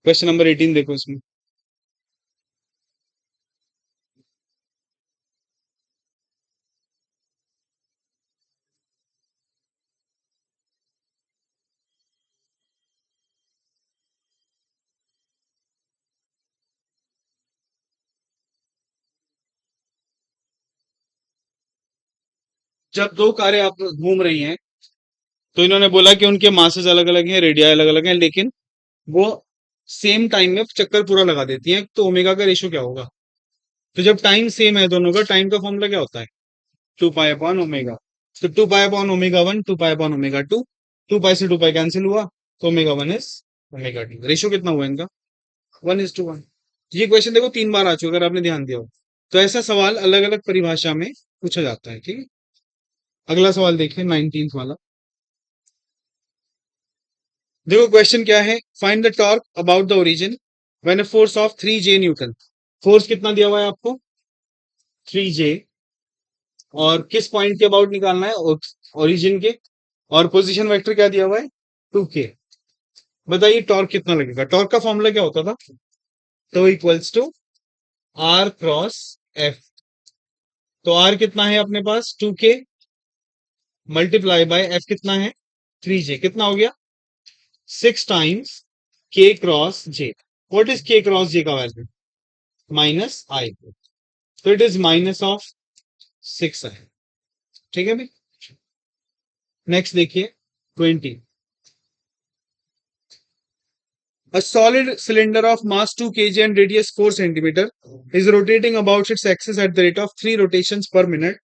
[SPEAKER 1] क्वेश्चन नंबर 18 देखो इसमें। जब दो कारें आप घूम रही हैं, तो इन्होंने बोला कि उनके मासेस अलग अलग हैं, रेडियाई अलग अलग हैं, लेकिन वो सेम टाइम में चक्कर पूरा लगा देती हैं, तो ओमेगा का रेशियो क्या होगा? तो जब टाइम सेम है दोनों का, टाइम का फॉर्मूला क्या होता है? 2 पाई अपॉन ओमेगा। तो 2 pi upon omega 1, 2 pi upon omega 2, 2 pi से 2 पाई कैंसिल हुआ, तो ओमेगा 1 इज ओमेगा 2। रेशियो कितना हुआ इनका? 1:1। ये क्वेश्चन देखो 3 बार आ चुका, अगर आपने ध्यान दिया हो। तो ऐसा सवाल अलग अलग परिभाषा में पूछा जाता है, ठीक है। अगला सवाल देखिए, 19th वाला। देखो क्वेश्चन क्या है, find the torque about the origin when a force of 3J Newton. Force कितना दिया हुआ है आपको? 3J। और किस पॉइंट के अबाउट निकालना है? ओरिजिन के। और पोजीशन वेक्टर क्या दिया हुआ है? 2K। बताइए टॉर्क कितना लगेगा? टॉर्क का फॉर्मूला क्या होता था? तो इक्वल्स टू R×F। तो R कितना है अपने पास? 2K मल्टीप्लाई बाय F कितना है? 3J। कितना हो गया? 6 times K×J। What is K×J का वैल्यू? -I। तो इट इज -6 है, ठीक है भाई। नेक्स्ट देखिए, 20। A solid cylinder of mass 2 kg and radius 4 centimeter is rotating about its axis at the rate of 3 rotations per minute.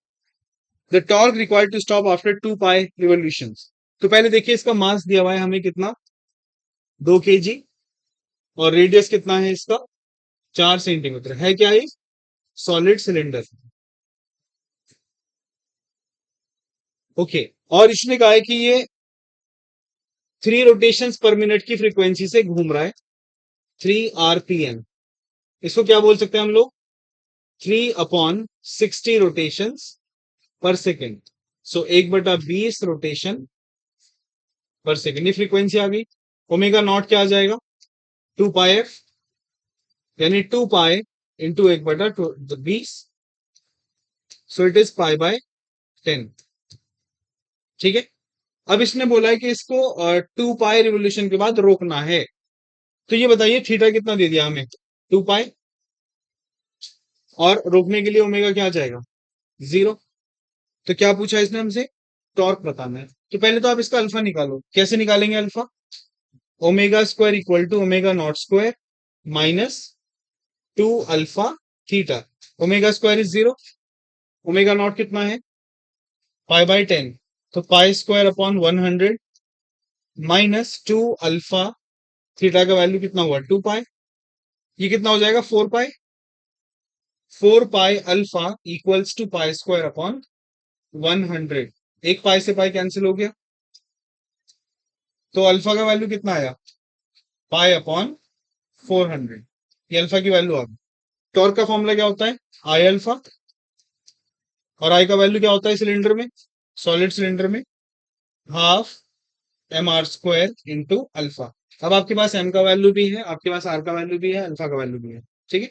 [SPEAKER 1] The torque required to stop after 2 pi revolutions. तो पहले देखिए इसका मास दिया हुआ है हमें कितना? 2 kg। और रेडियस कितना है इसका? 4 सेंटीमीटर है। क्या ये? Solid cylinder. ओके। और इसने कहा है कि ये 3 रोटेशंस पर मिनट की फ्रीक्वेंसी से घूम रहा है, 3 RPM। इसको क्या बोल सकते हैं हम लोग? 3/60 रोटेशंस पर सेकेंड। सो 1/20 रोटेशन पर सेकेंड, ये फ्रीक्वेंसी आ गई। ओमेगा नॉट क्या आ जाएगा? 2 पाई F, यानी 2 pi into 1/20। So it is पाई/10। ठीक है। अब इसने बोला है कि इसको 2 पाई रिवोल्यूशन के बाद रोकना है। तो ये बताइए थीटा कितना दे दिया हमें? 2 पाई। और रोकने के लिए ओमेगा क्या आ जाएगा? 0। तो क्या पूछा इसने हमसे? टॉर्क बताना है। तो पहले तो आप इसका अल्फा निकालो। कैसे निकालेंगे alpha? Omega square equal to omega not square minus 2 alpha theta. Omega square is 0। Omega not कितना है? पाई/10। तो pi square upon 100 minus 2 alpha theta का वैल्यू कितना हुआ? 2 पाई। ये कितना हो जाएगा? 4 pi. 4 pi alpha equals to pi square upon 100। एक पाई से पाई कैंसिल हो गया, तो अल्फा का वैल्यू कितना आया? पाई/400। ये अल्फा की वैल्यू आ गई। टॉर्क का फॉर्मूला क्या होता है? I alpha. और आई का वैल्यू क्या होता है सिलेंडर में? सॉलिड सिलेंडर में 12 mr² इंटू अल्फा। अब आपके पास एम का वैल्यू भी है, आपके पास आर का वैल्यू भी है, अल्फा का वैल्यू भी है, ठीक है।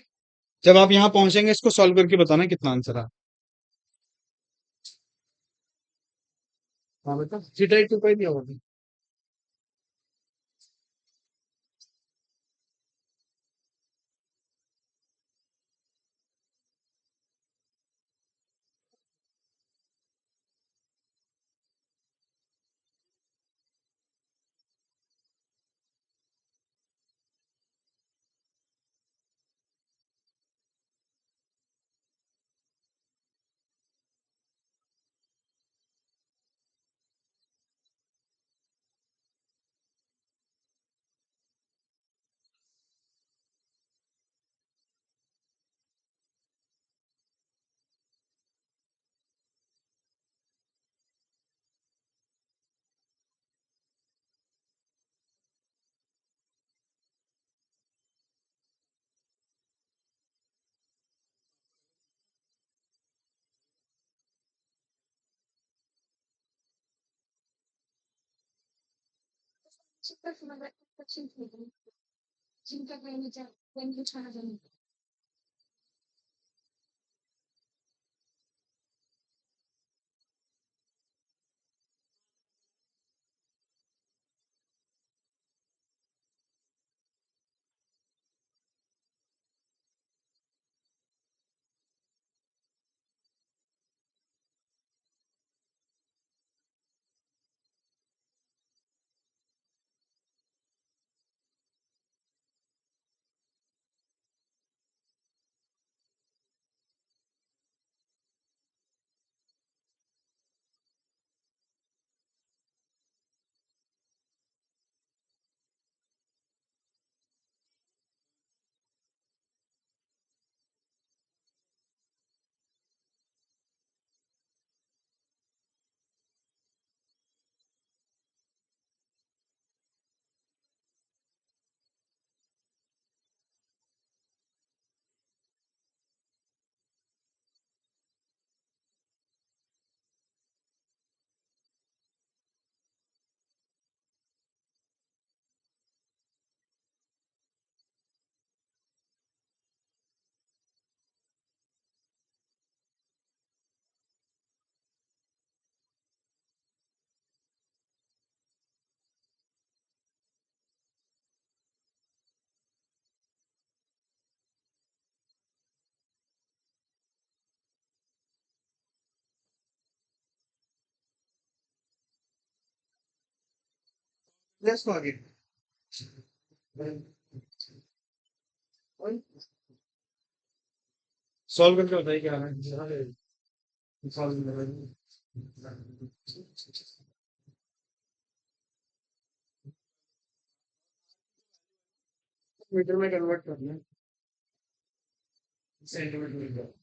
[SPEAKER 1] जब आप यहां पहुंचेंगे इसको सॉल्व करके बताना कितना आंसर आ। हाँ बेटा, थीटा 2 पाई दिया होगा। Let's forget. सॉल्व करके बताइए क्या है सॉल्व मीटर में कन्वर्ट करना है सेंटीमीटर में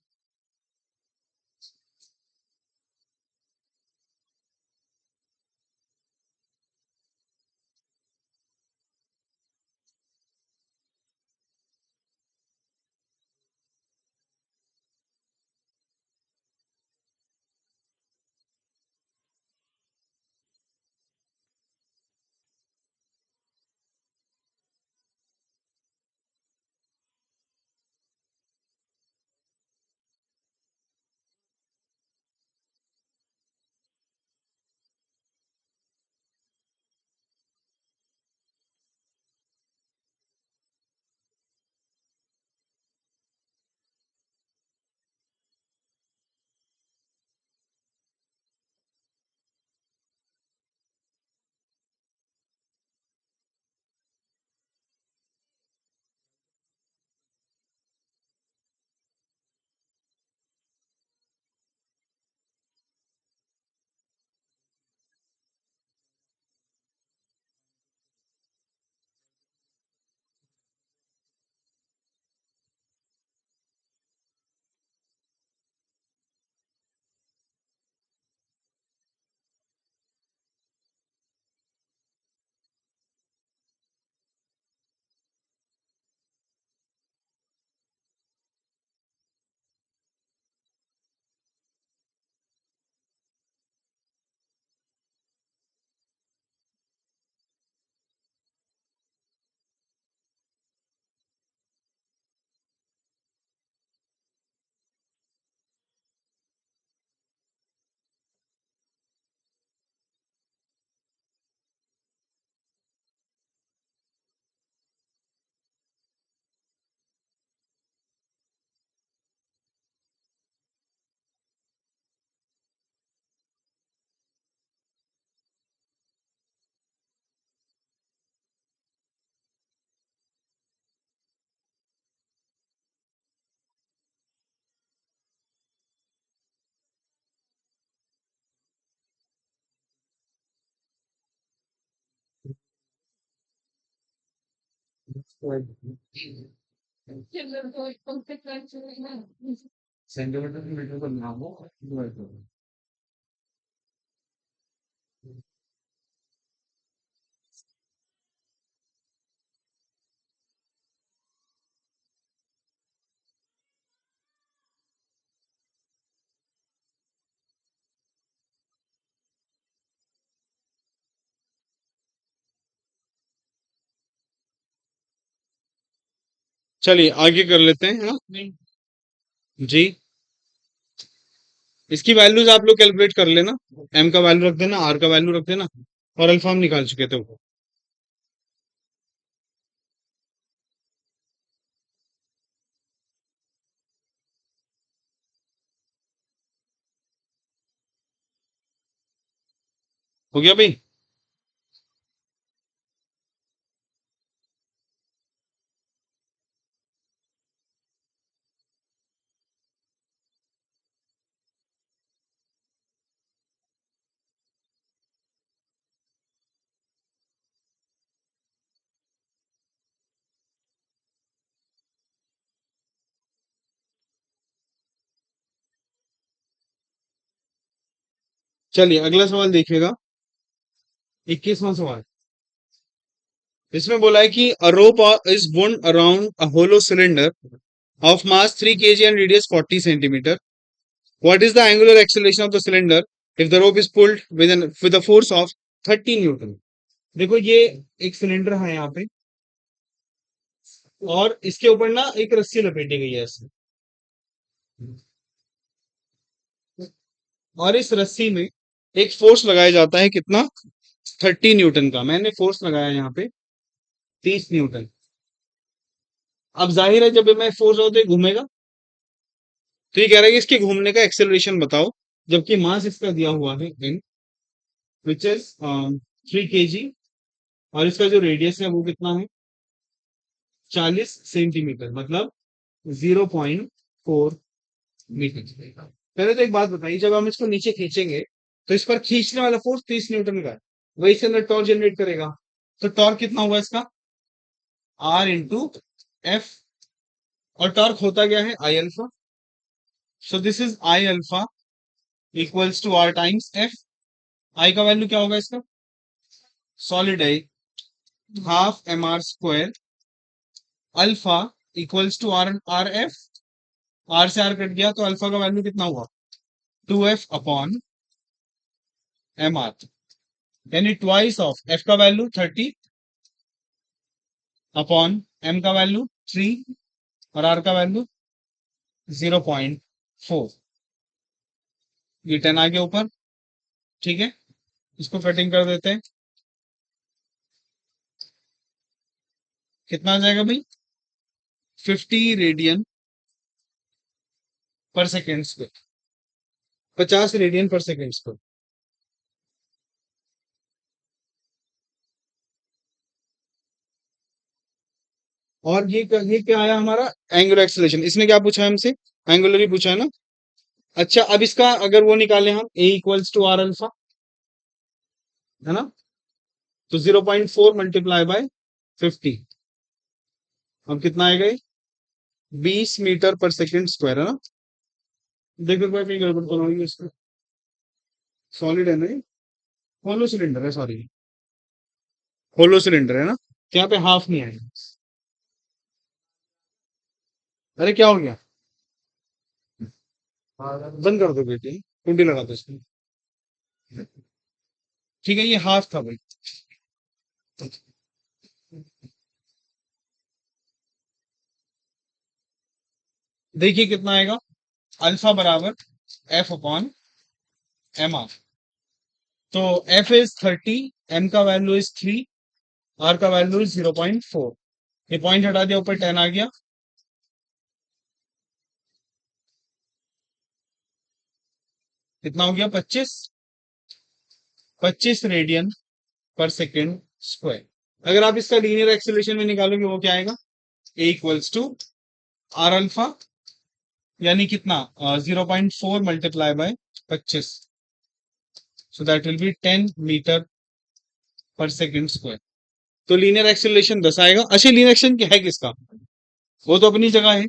[SPEAKER 1] सेंटीमीटर मीटर को नाम हो चलिए आगे कर लेते हैं, हाँ जी। इसकी वैल्यूज आप लोग कैलकुलेट कर लेना। एम का वैल्यू रख देना, आर का वैल्यू रख देना, और अल्फा हम निकाल चुके थे वो। हो गया भाई। चलिए अगला सवाल देखिएगा, 21वां सवाल। इसमें बोला है कि a rope is wound around a hollow cylinder of mass 3 kg and radius 40 centimeter. What is the angular acceleration of the cylinder if the rope is pulled with a force of 30 Newton? देखो ये एक cylinder है यहाँ पे, और इसके ऊपर ना एक रस्सी लपेटी गई है ऐसे, और इस रस्सी में एक फोर्स लगाया जाता है कितना, 30 न्यूटन का। मैंने फोर्स लगाया यहाँ पे 30 न्यूटन। अब जाहिर है जब मैं फोर्स होते घूमेगा, तो ये कह रहा है कि इसके घूमने का एक्सेलरेशन बताओ, जबकि मास इसका दिया हुआ है इन विच इज 3 kg, और इसका जो रेडियस है वो कितना है, 40 सेंटीमीटर, मतलब 0.4 मीटर। पहले तो एक बात बताइए, जब हम इसको नीचे खींचेंगे तो इस पर खींचने वाला फोर्स 30 न्यूटन का है, वही इसके अंदर टॉर्क जनरेट करेगा। तो टॉर्क कितना हुआ इसका, आर इंटू एफ, और टॉर्क होता क्या है, I alpha. So this is I alpha equals to R times F. I का वैल्यू क्या होगा इसका, सॉलिड है, half M R square alpha equals to R R F. R से आर कट गया तो अल्फा का वैल्यू कितना हुआ, 2f अपॉन एम आर, यानी ट्वाइस ऑफ एफ का वैल्यू 30 अपॉन एम का वैल्यू 3 और आर का वैल्यू 0.4। ये 10 आ गया ऊपर, ठीक है। इसको कटिंग कर देते हैं, कितना आ जाएगा भाई, 50 radian per second square, 50 radian per second square. और ये क्या आया हमारा, एंगुलर एक्सेलरेशन। इसने क्या पूछा है हमसे, एंगुलर ही पूछा है ना। अच्छा अब इसका अगर वो निकालें हम, ए इक्वल्स टू आर अल्फा, है ना, तो 0.4 मल्टीप्लाई बाय 50, अब कितना आएगा ये, 20 मीटर पर सेकेंड स्क्वायर, है ना। देखो भाई कहीं गड़बड़ तो नहीं है इसका, सॉलिड है ना ये, होलो सिलेंडर है, सॉरी होलो सिलेंडर है ना, तो यहाँ पे हाफ नहीं आएगा। अरे क्या हो गया, बंद कर दो बेटी, कुंडी लगा दो इसमें। ठीक है, ये हाफ था भाई। देखिए कितना आएगा, अल्फा बराबर एफ अपॉन एम आर। तो एफ इज 30, एम का वैल्यू इज 3, आर का वैल्यू इज 0.4। ये पॉइंट हटा दिया, ऊपर 10 आ गया, कितना हो गया, 25 रेडियन पर सेकेंड स्क्वायर। अगर आप इसका लीनियर एक्सेलरेशन में निकालोगे वो क्या आएगा, A equals to R alpha, यानी कितना, 0.4 multiply by 25, so that will be 10 metre per second square. तो लीनियर एक्सेलरेशन 10 आएगा। अच्छा लीनियर एक्सेलरेशन क्या है किसका, वो तो अपनी जगह है,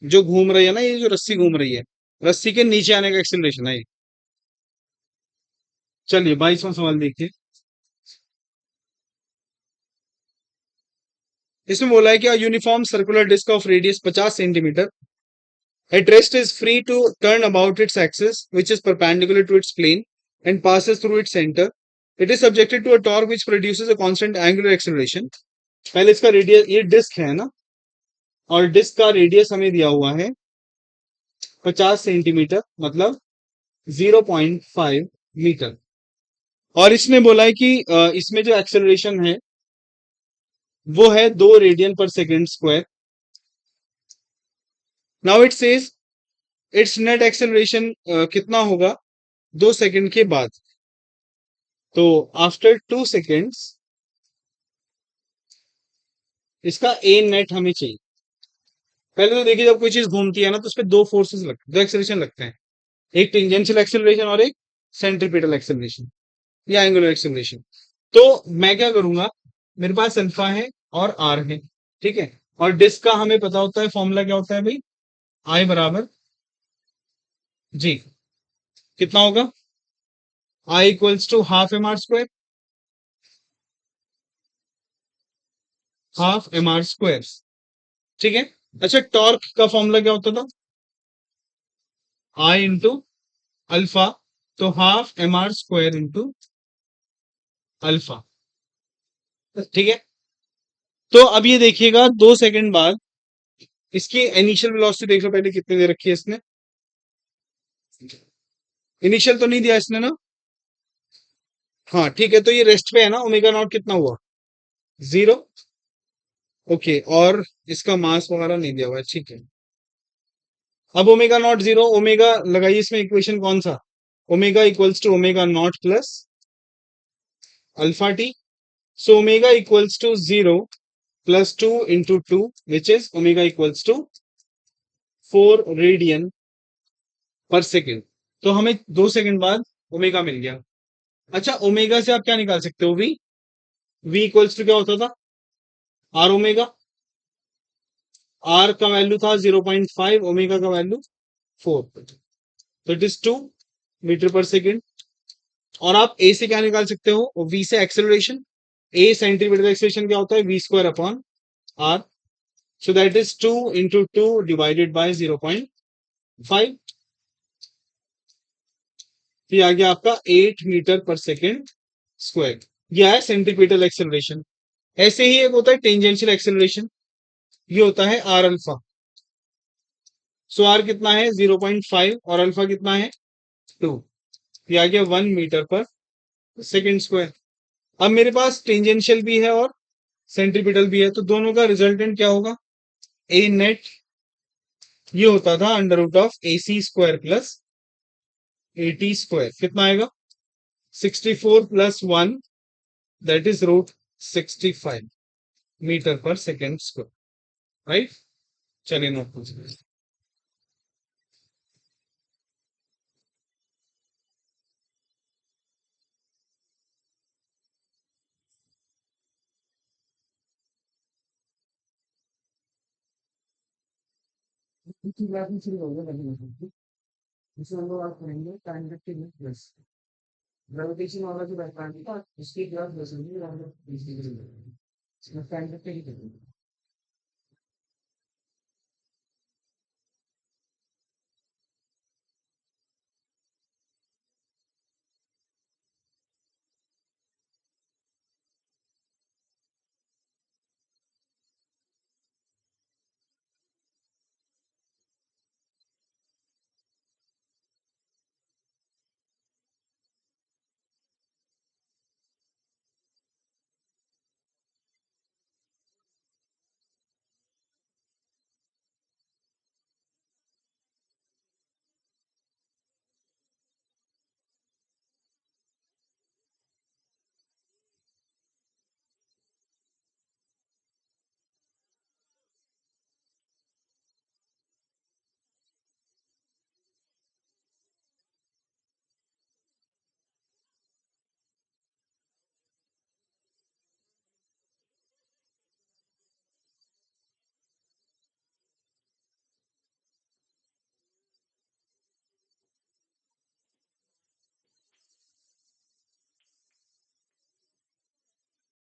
[SPEAKER 1] जो घूम रही है ना, ये जो रस्सी घूम रही है, रस्सी के नीचे आने का एक्सेलरेशन है ये। चलिए 22वां सवाल देखिए। इसमें बोला है कि uniform circular disc of radius 50 centimetre, at rest is free to turn about its axis which is perpendicular to its plane and passes through its center. It is subjected to a torque which produces a constant angular acceleration. पहले इसका radius, ये disc है ना, और disc का radius हमें दिया हुआ है 50 सेंटीमीटर, मतलब 0.5 मीटर। और इसमें बोला है कि इसमें जो एक्सेलरेशन है वो है 2 radian per second square. Now it says it's net acceleration कितना होगा 2 सेकंड के बाद। तो आफ्टर 2 सेकेंड्स इसका ए नेट हमें चाहिए। पहले तो देखिए, जब कोई चीज घूमती है ना तो उस पर दो फोर्सेस लगते हैं, दो एक्सेलरेशन लगते हैं। एक टेंजेंशियल एक्सेलरेशन और एक सेंट्रीपिटल एक्सेलरेशन या एंगुलर एक्सेलरेशन। तो मैं क्या करूंगा, मेरे पास अल्फा है और आर है, ठीक है। और डिस्क का हमें पता होता है, फॉर्मूला क्या होता है भाई, आई बराबर जी। कितना होगा, I equals to half M R square, half M R square, ठीक है। अच्छा, टॉर्क का फॉर्मूला क्या होता था, आई इंटू अल्फा, तो half M R square into alpha, ठीक है। तो अब ये देखिएगा 2 सेकंड बाद इसकी इनिशियल वेलोसिटी देख लो पहले कितनी दे रखी है इसने। इनिशियल तो नहीं दिया इसने ना, हाँ ठीक है। तो ये रेस्ट पे है ना, ओमेगा नॉट कितना हुआ, 0। ओके, और इसका मास वगैरह नहीं दिया हुआ है, ठीक है। अब ओमेगा नॉट 0, ओमेगा लगाइए इसमें इक्वेशन कौन सा, omega equals to omega not plus alpha t. So omega equals to 0 plus 2 into 2, which is omega equals to 4 radian per second. तो हमें 2 सेकंड बाद ओमेगा मिल गया। अच्छा, ओमेगा से आप क्या निकाल सकते हो, वी। वी इक्वल्स टू क्या होता था, आर ओमेगा। आर का वैल्यू था 0.5, ओमेगा का वैल्यू 4, तो it is 2 metre per second. और आप ए से क्या निकाल सकते हो, वी से एक्सेलरेशन। ए सेंटीमीटर एक्सेलरेशन क्या होता है, v square upon r. So that is 2 into 2 divided by 0.5। ये आ गया आपका 8 मीटर पर सेकेंड स्क्वायर। यह है सेंटीपिटल एक्सेलरेशन। ऐसे ही एक होता है टेंजेंशियल एक्सेलरेशन, ये होता है आर अल्फा। सो आर कितना है 0.5 और अल्फा कितना है 2। ये आ गया 1 मीटर पर सेकेंड स्क्वायर। अब मेरे पास टेंजेंशियल भी है और सेंट्रीपिटल भी है, तो दोनों का रिजल्टेंट क्या होगा, ए नेट, ये होता था under root of a c square plus a t square. कितना आएगा, 64 + 1, that is √65 metre per second square, right. चलिए नोट कीजिए। इसमें हम लोग आप करेंगे टाइम प्लस ग्रेविटेशन वाला जो बैकग्राउंड था उसकी क्लास बस होगी, हम लोग इसमें टाइम ही करेंगे।